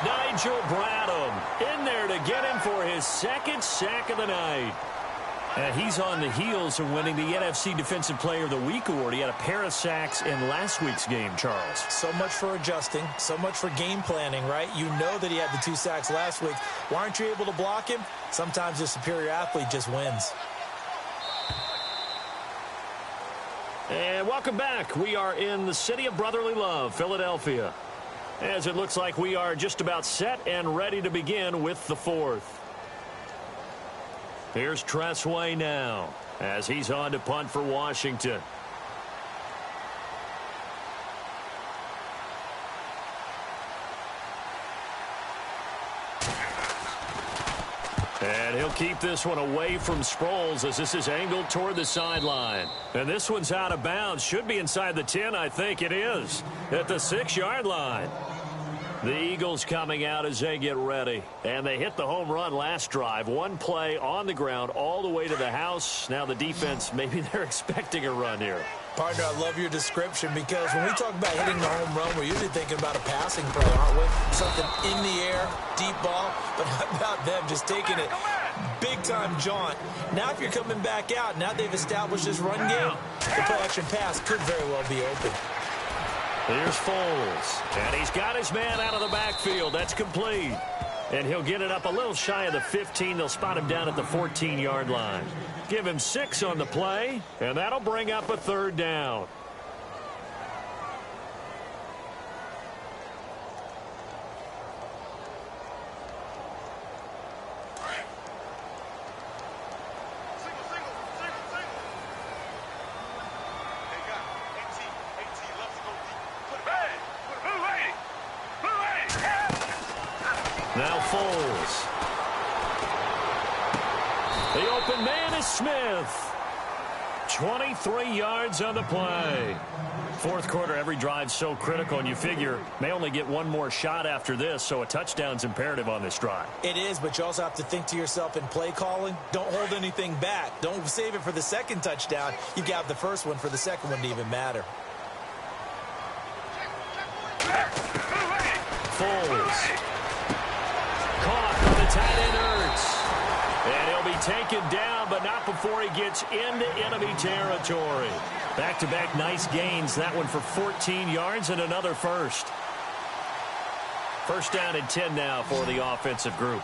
Nigel Bradham in there to get him for his 2nd sack of the night. And he's on the heels of winning the NFC Defensive Player of the Week award. He had a pair of sacks in last week's game, Charles. So much for adjusting, so much for game planning, right? You know that he had the 2 sacks last week. Why aren't you able to block him? Sometimes the superior athlete just wins. And welcome back. We are in the city of brotherly love, Philadelphia, as it looks like we are just about set and ready to begin with the 4th. Here's Tressway now as he's on to punt for Washington. And he'll keep this one away from Sproles as this is angled toward the sideline. And this one's out of bounds. Should be inside the 10, I think it is, at the 6-yard line. The Eagles coming out as they get ready. And they hit the home run last drive. 1 play on the ground all the way to the house. Now the defense, maybe they're expecting a run here. Partner, I love your description because when we talk about hitting the home run, we're usually thinking about a passing play, aren't we? Something in the air, deep ball. But how about them just taking it big-time jaunt? Now if you're coming back out, now they've established this run game, the play-action pass could very well be open. Here's Foles. And he's got his man out of the backfield. That's complete. And he'll get it up a little shy of the 15. They'll spot him down at the 14-yard line. Give him 6 on the play, and that'll bring up a 3rd down. Now Foles. The open man is Smith. 23 yards on the play. 4th quarter, every drive's so critical, and you figure may only get 1 more shot after this, so a touchdown's imperative on this drive. It is, but you also have to think to yourself in play calling, don't hold anything back. Don't save it for the 2nd touchdown. You got the 1st one for the 2nd one to even matter. Foles. Caught from the tight end Ertz. And he'll be taken down, but not before he gets into enemy territory. Back-to-back nice gains. That one for 14 yards and another first. 1st down and 10 now for the offensive group.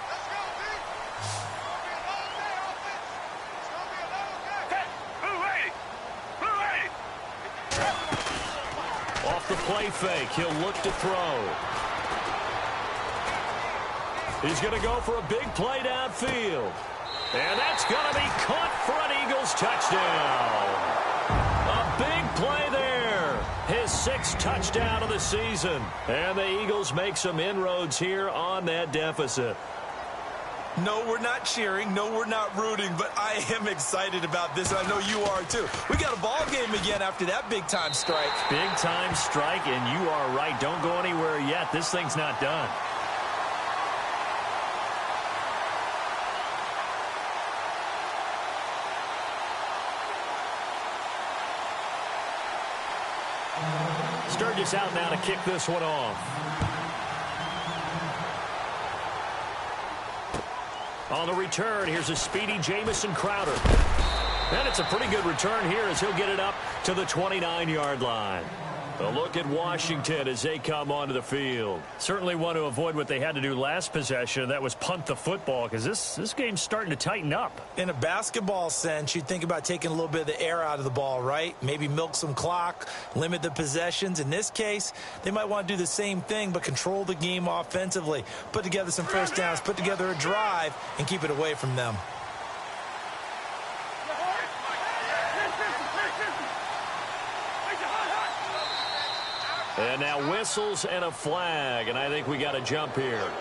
Off the play fake, he'll look to throw. He's going to go for a big play downfield. And that's going to be caught for an Eagles touchdown. A big play there. His 6th touchdown of the season. And the Eagles make some inroads here on that deficit. No, we're not cheering. No, we're not rooting. But I am excited about this. And I know you are, too. We got a ball game again after that big-time strike. Big-time strike, and you are right. Don't go anywhere yet. This thing's not done. Sturgis out now to kick this one off. On the return, here's a speedy Jamison Crowder. And it's a pretty good return here as he'll get it up to the 29-yard line. A look at Washington as they come onto the field. Certainly want to avoid what they had to do last possession. That was punt the football, because this game's starting to tighten up. In a basketball sense, you'd think about taking a little bit of the air out of the ball, right? Maybe milk some clock, limit the possessions. In this case, they might want to do the same thing, but control the game offensively. Put together some first downs, put together a drive, and keep it away from them. And now whistles and a flag, and I think we got a jump here.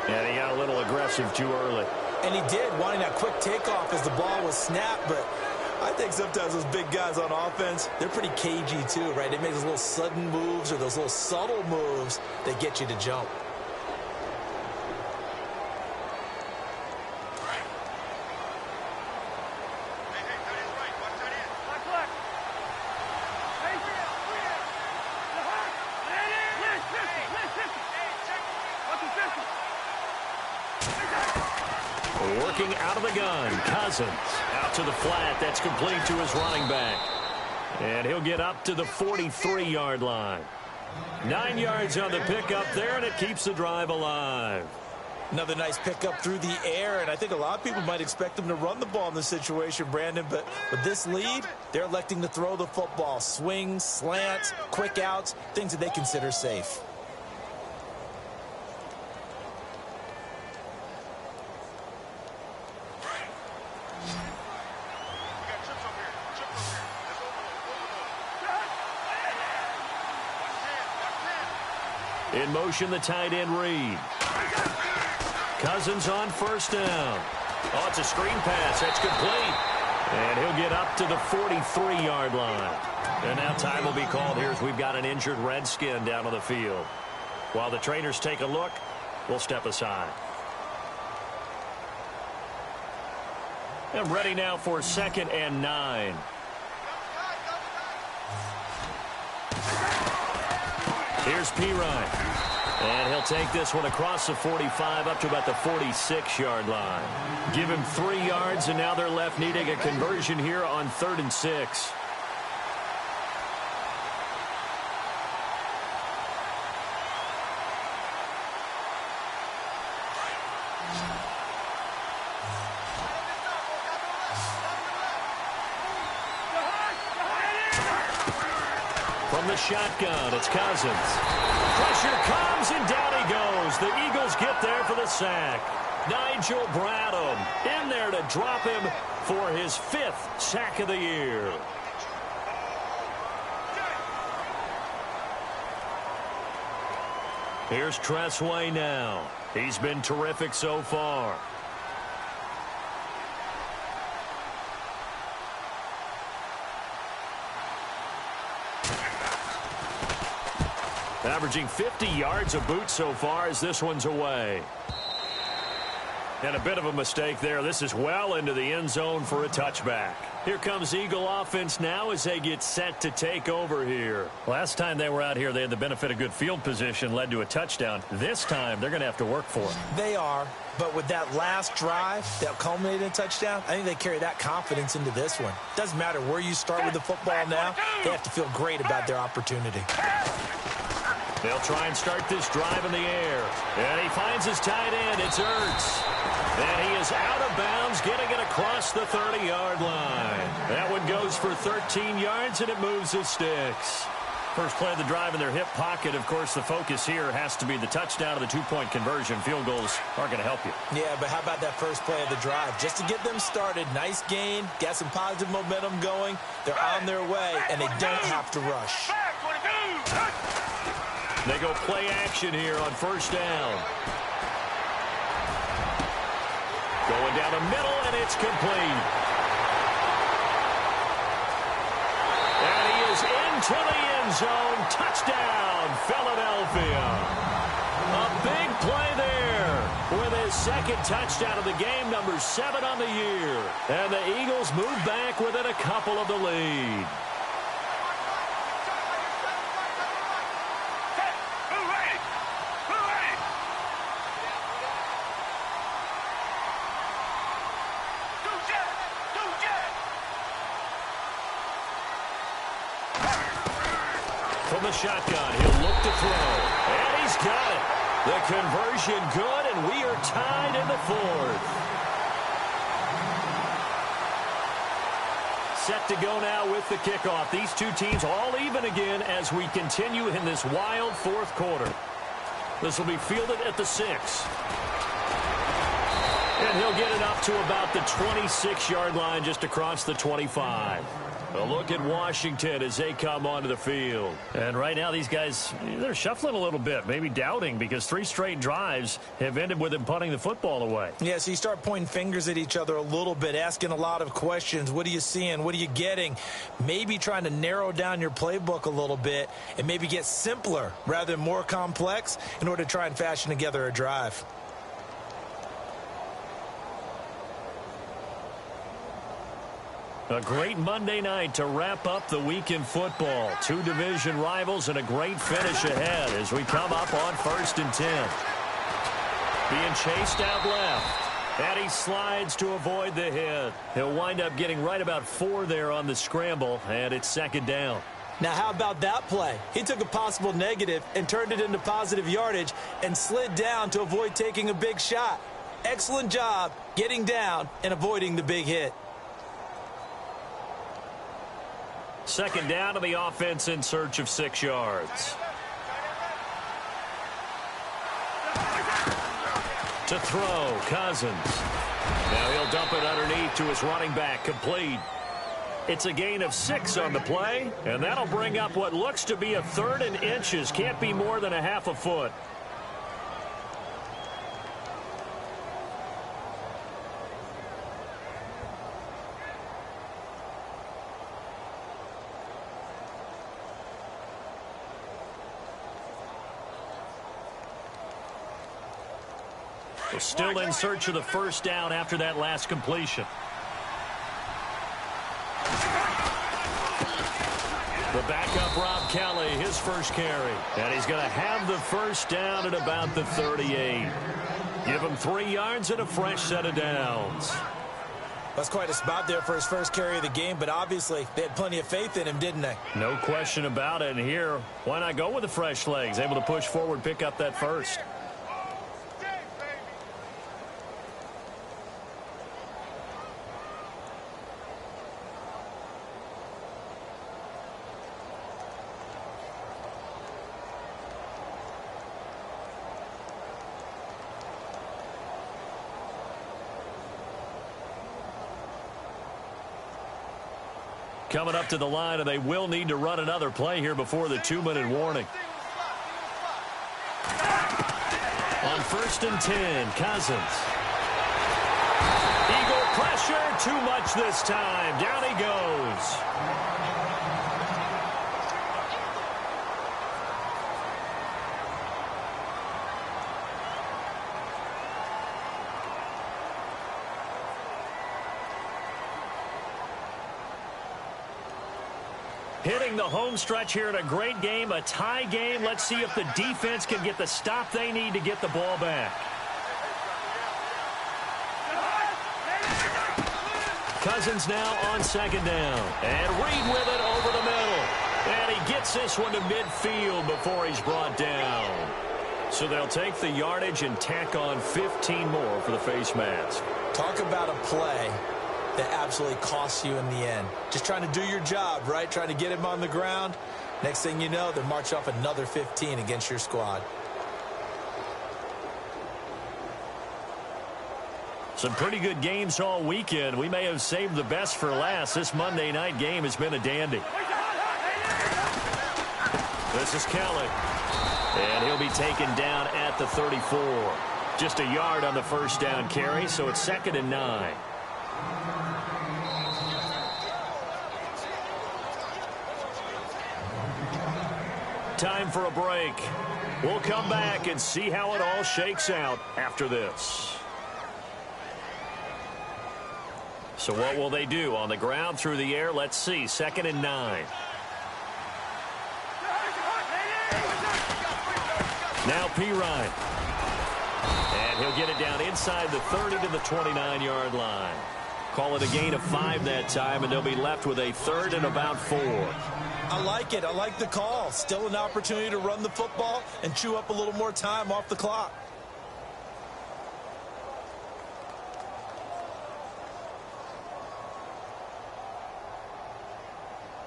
And he got a little aggressive too early. And he did, wanting that quick takeoff as the ball was snapped, but I think sometimes those big guys on offense, they're pretty cagey too, right? They make those little sudden moves or those little subtle moves that get you to jump. Working out of the gun, Cousins out to the flat. That's complete to his running back. And he'll get up to the 43-yard line. 9 yards on the pickup there, and it keeps the drive alive. Another nice pickup through the air, and I think a lot of people might expect them to run the ball in this situation, Brandon, but with this lead, they're electing to throw the football. Swings, slants, quick outs, things that they consider safe. In motion, the tight end Reed. Cousins on first down. Oh, it's a screen pass. That's complete. And he'll get up to the 43-yard line. And now time will be called here as we've got an injured Redskin down on the field. While the trainers take a look, we'll step aside. And ready now for 2nd and 9. Here's Pirine. And he'll take this one across the 45 up to about the 46-yard line. Give him 3 yards, and now they're left needing a conversion here on 3rd and 6. From the shotgun, it's Cousins. Pressure comes, and down he goes. The Eagles get there for the sack. Nigel Bradham in there to drop him for his 5th sack of the year. Here's Tressway now. He's been terrific so far. Averaging 50 yards a boot so far as this one's away. And a bit of a mistake there. This is well into the end zone for a touchback. Here comes Eagle offense now as they get set to take over here. Last time they were out here, they had the benefit of good field position, led to a touchdown. This time, they're going to have to work for it. They are, but with that last drive that culminated in a touchdown, I think they carry that confidence into this one. Doesn't matter where you start with the football now, they have to feel great about their opportunity. They'll try and start this drive in the air. And he finds his tight end. It's Ertz. And he is out of bounds, getting it across the 30-yard line. That one goes for 13 yards, and it moves his sticks. First play of the drive in their hip pocket. Of course, the focus here has to be the touchdown of the two-point conversion. Field goals aren't going to help you. Yeah, but how about that first play of the drive? Just to get them started, nice gain, got some positive momentum going. They're on their way, and they don't have to rush. They go play action here on first down. Going down the middle, and it's complete. And he is into the end zone. Touchdown, Philadelphia. A big play there with his second touchdown of the game, number 7 on the year. And the Eagles move back within a couple of the lead. From the shotgun, he'll look to throw. And he's got it. The conversion good, and we are tied in the fourth. Set to go now with the kickoff. These two teams all even again as we continue in this wild fourth quarter. This will be fielded at the 6. And he'll get it up to about the 26-yard line, just across the 25. A look at Washington as they come onto the field. And right now these guys, they're shuffling a little bit, maybe doubting, because 3 straight drives have ended with them punting the football away. Yeah, so you start pointing fingers at each other a little bit, asking a lot of questions. What are you seeing? What are you getting? Maybe trying to narrow down your playbook a little bit and maybe get simpler rather than more complex in order to try and fashion together a drive. A great Monday night to wrap up the week in football. 2 division rivals and a great finish ahead as we come up on 1st and 10. Being chased out left. And he slides to avoid the hit. He'll wind up getting right about 4 there on the scramble, and it's 2nd down. Now, how about that play? He took a possible negative and turned it into positive yardage and slid down to avoid taking a big shot. Excellent job getting down and avoiding the big hit. 2nd down to the offense in search of 6 yards. To throw, Cousins. Now he'll dump it underneath to his running back, complete. It's a gain of 6 on the play, and that'll bring up what looks to be a 3rd and inches. Can't be more than a half a foot. Still in search of the 1st down after that last completion. The backup, Rob Kelly, his first carry. And he's going to have the 1st down at about the 38. Give him 3 yards and a fresh set of downs. That's quite a spot there for his first carry of the game, but obviously they had plenty of faith in him, didn't they? No question about it. And here, why not go with the fresh legs? Able to push forward, pick up that 1st. Coming up to the line, and they will need to run another play here before the 2-minute warning. On 1st and 10, Cousins. Eagle pressure, too much this time. Down he goes. Hitting the home stretch here in a great game, a tie game. Let's see if the defense can get the stop they need to get the ball back. Cousins now on 2nd down. And Reed with it over the middle. And he gets this one to midfield before he's brought down. So they'll take the yardage and tack on 15 more for the face mask. Talk about a play that absolutely costs you in the end. Just trying to do your job, right? Trying to get him on the ground. Next thing you know, they're marching off another 15 against your squad. Some pretty good games all weekend. We may have saved the best for last. This Monday night game has been a dandy. This is Kelly. And he'll be taken down at the 34. Just a yard on the first down carry, so it's 2nd and 9. Time for a break. We'll come back and see how it all shakes out after this. So what will they do? On the ground, through the air? Let's see. 2nd and 9. Now Pirine. And he'll get it down inside the 30 to the 29-yard line. Call it a gain of 5 that time, and they'll be left with a 3rd and about 4. I like it. I like the call. Still an opportunity to run the football and chew up a little more time off the clock.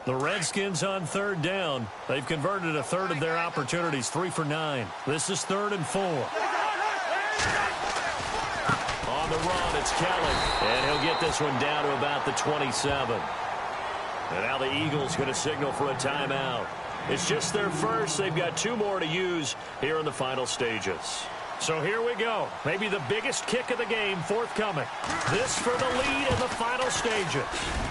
The Redskins on 3rd down. They've converted a 1/3 of their opportunities, 3 for 9. This is 3rd and 4. On the run, it's Kelly. And he'll get this one down to about the 27. And now the Eagles going to signal for a timeout. It's just their first. They've got 2 more to use here in the final stages. So here we go. Maybe the biggest kick of the game forthcoming. This for the lead in the final stages.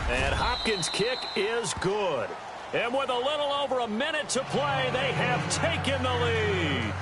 And Hopkins' kick is good. And with a little over a minute to play, they have taken the lead.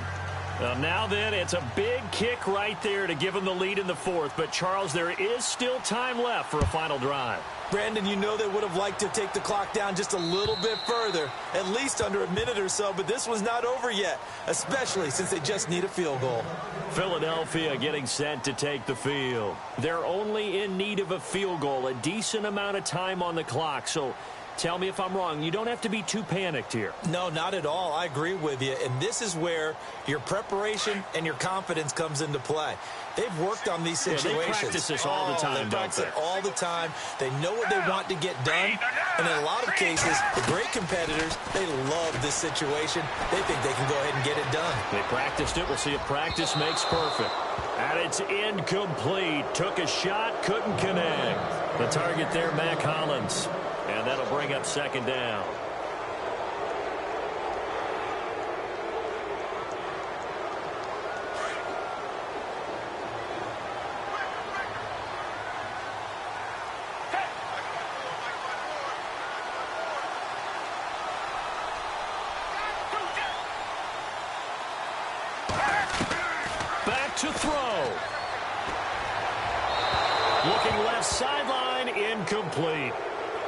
Now then, it's a big kick right there to give them the lead in the 4th. But, Charles, there is still time left for a final drive. Brandon, you know they would have liked to take the clock down just a little bit further, at least under a minute or so, but this was not over yet, especially since they just need a field goal. Philadelphia getting set to take the field. They're only in need of a field goal, a decent amount of time on the clock, so tell me if I'm wrong. You don't have to be too panicked here. No, not at all. I agree with you, and this is where your preparation and your confidence comes into play. They've worked on these situations. Yeah, they practice this all the time, they practice it all the time. They know what they want to get done, and in a lot of cases, the great competitors, they love this situation. They think they can go ahead and get it done. They practiced it. We'll see if practice makes perfect. And it's incomplete. Took a shot, couldn't connect. The target there, Mac Hollins. And that'll bring up 2nd down. Back to throw. Looking left sideline, incomplete.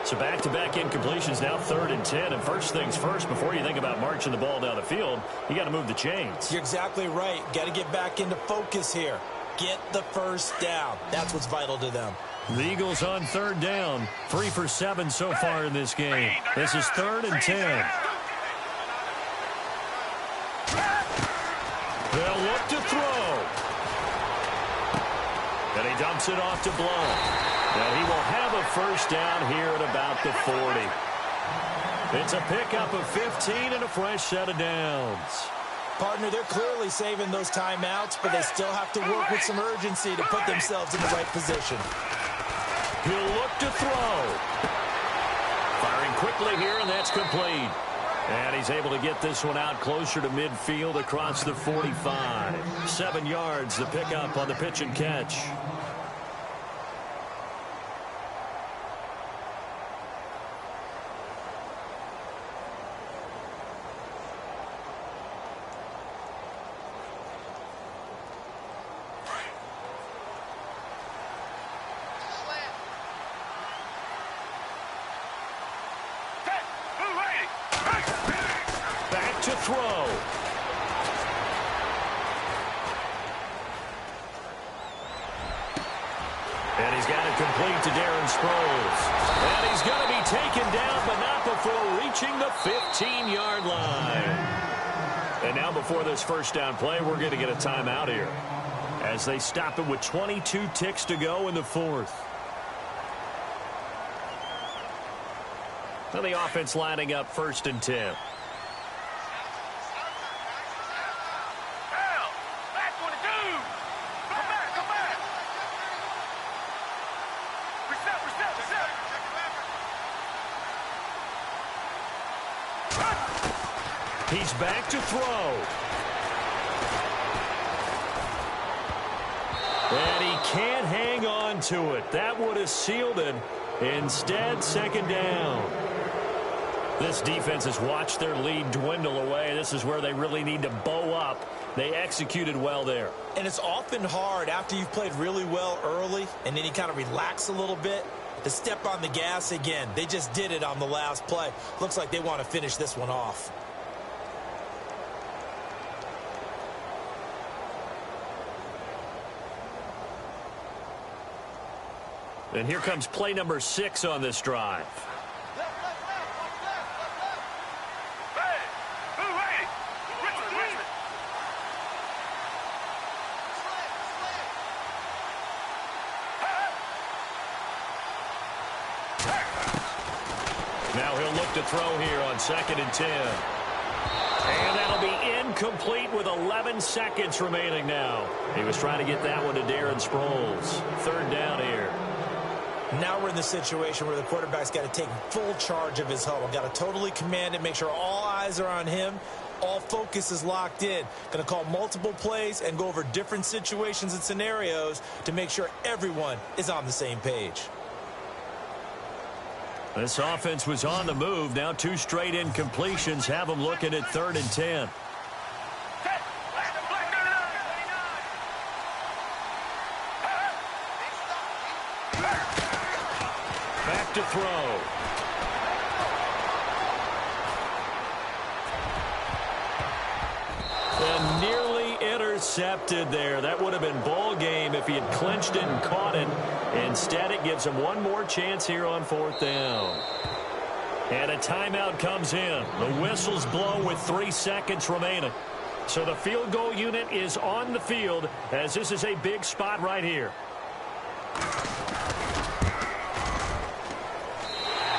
So back-to-back incompletions, now 3rd and 10. And first things first, before you think about marching the ball down the field, you got to move the chains. You're exactly right. Got to get back into focus here. Get the first down. That's what's vital to them. The Eagles on 3rd down. 3 for 7 so far in this game. This is 3rd and 10. They'll look to throw. And he dumps it off to Blount. And he will have a first down here at about the 40. It's a pickup of 15 and a fresh set of downs. Partner, they're clearly saving those timeouts, but they still have to work with some urgency to put themselves in the right position. He'll look to throw. Firing quickly here, and that's complete. And he's able to get this one out closer to midfield across the 45. 7 yards, the pickup on the pitch and catch. To throw. And he's got it complete to Darren Sproles. And he's going to be taken down, but not before reaching the 15-yard line. And now before this first down play, we're going to get a timeout here as they stop it with 22 ticks to go in the 4th. Now the offense lining up 1st and 10. He's back to throw. And he can't hang on to it. That would have sealed it. Instead, second down. This defense has watched their lead dwindle away. This is where they really need to bow up. They executed well there. And it's often hard after you've played really well early and then you kind of relax a little bit to step on the gas again. They just did it on the last play. Looks like they want to finish this one off. And here comes play number 6 on this drive. Now he'll look to throw here on 2nd and 10. And that'll be incomplete with 11 seconds remaining now. He was trying to get that one to Darren Sproles. 3rd down here. Now we're in the situation where the quarterback's got to take full charge of his huddle. Got to totally command it, make sure all eyes are on him. All focus is locked in. Going to call multiple plays and go over different situations and scenarios to make sure everyone is on the same page. This offense was on the move. Now 2 straight incompletions have them looking at 3rd and 10. Back to throw. And nearly intercepted there. That would have been ball game if he had clinched it and caught it. Instead, it gives him one more chance here on 4th down. And a timeout comes in. The whistles blow with 3 seconds remaining. So the field goal unit is on the field as this is a big spot right here.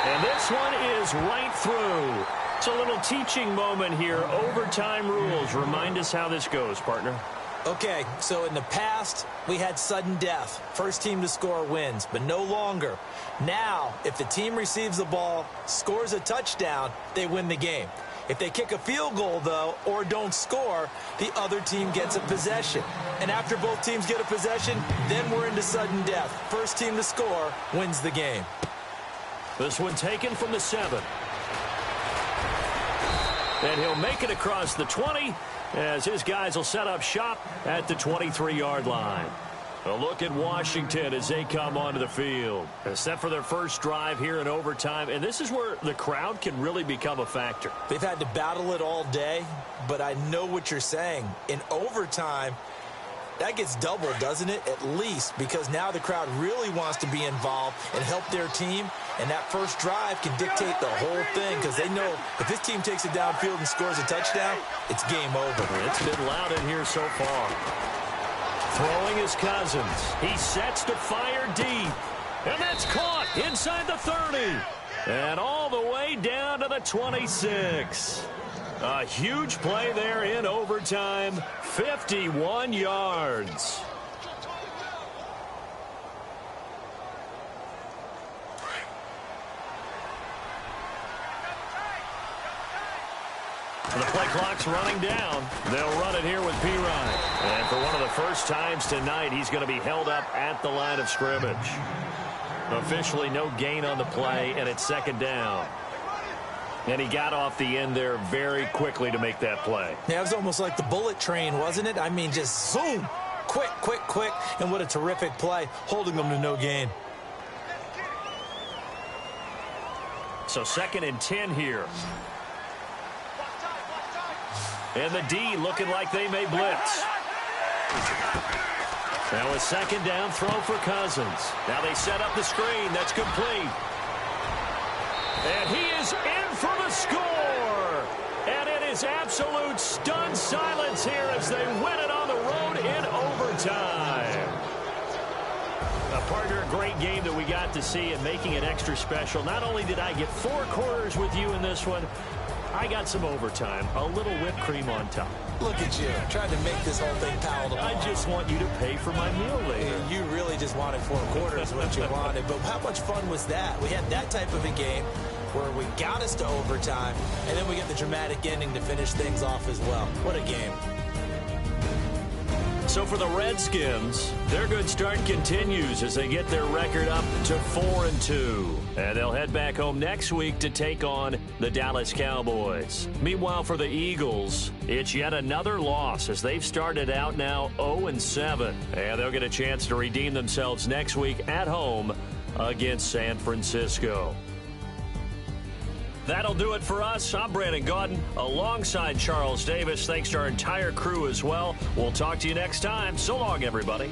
And this one is right through. It's a little teaching moment here. Overtime rules. Remind us how this goes, partner. Okay, so in the past, we had sudden death. First team to score wins, but no longer. Now, if the team receives the ball, scores a touchdown, they win the game. If they kick a field goal, though, or don't score, the other team gets a possession. And after both teams get a possession, then we're into sudden death. First team to score wins the game. This one taken from the 7. And he'll make it across the 20 as his guys will set up shop at the 23-yard line. A look at Washington as they come onto the field. Set for their first drive here in overtime. And this is where the crowd can really become a factor. They've had to battle it all day, but I know what you're saying. In overtime, that gets doubled, doesn't it? At least, because now the crowd really wants to be involved and help their team. And that first drive can dictate the whole thing because they know if this team takes it downfield and scores a touchdown, it's game over. It's been loud in here so far. Throwing is Cousins. He sets to fire deep. And that's caught inside the 30. And all the way down to the 26. A huge play there in overtime. 51 yards. The play clock's running down. They'll run it here with P-Ryan. And for one of the first times tonight, he's going to be held up at the line of scrimmage. Officially no gain on the play, and it's 2nd down. And he got off the end there very quickly to make that play. Yeah, it was almost like the bullet train, wasn't it? I mean, just zoom. Quick, quick, quick. And what a terrific play, holding them to no gain. So 2nd and 10 here. And the D looking like they may blitz. Now a 2nd down throw for Cousins. Now they set up the screen. That's complete. And he is in for the score. And it is absolute stunned silence here as they win it on the road in overtime. A partner, a great game that we got to see and making it extra special. Not only did I get 4 quarters with you in this one, I got some overtime, a little whipped cream on top. Look at you, trying to make this whole thing palatable. I just want you to pay for my meal later. You really just wanted 4 quarters what you wanted, but how much fun was that? We had that type of a game. where we got us to overtime, and then we get the dramatic ending to finish things off as well. What a game. So for the Redskins, their good start continues as they get their record up to 4-2. And they'll head back home next week to take on the Dallas Cowboys. Meanwhile, for the Eagles, it's yet another loss as they've started out now 0-7. And they'll get a chance to redeem themselves next week at home against San Francisco. That'll do it for us. I'm Brandon Gaudin alongside Charles Davis. Thanks to our entire crew as well. We'll talk to you next time. So long, everybody.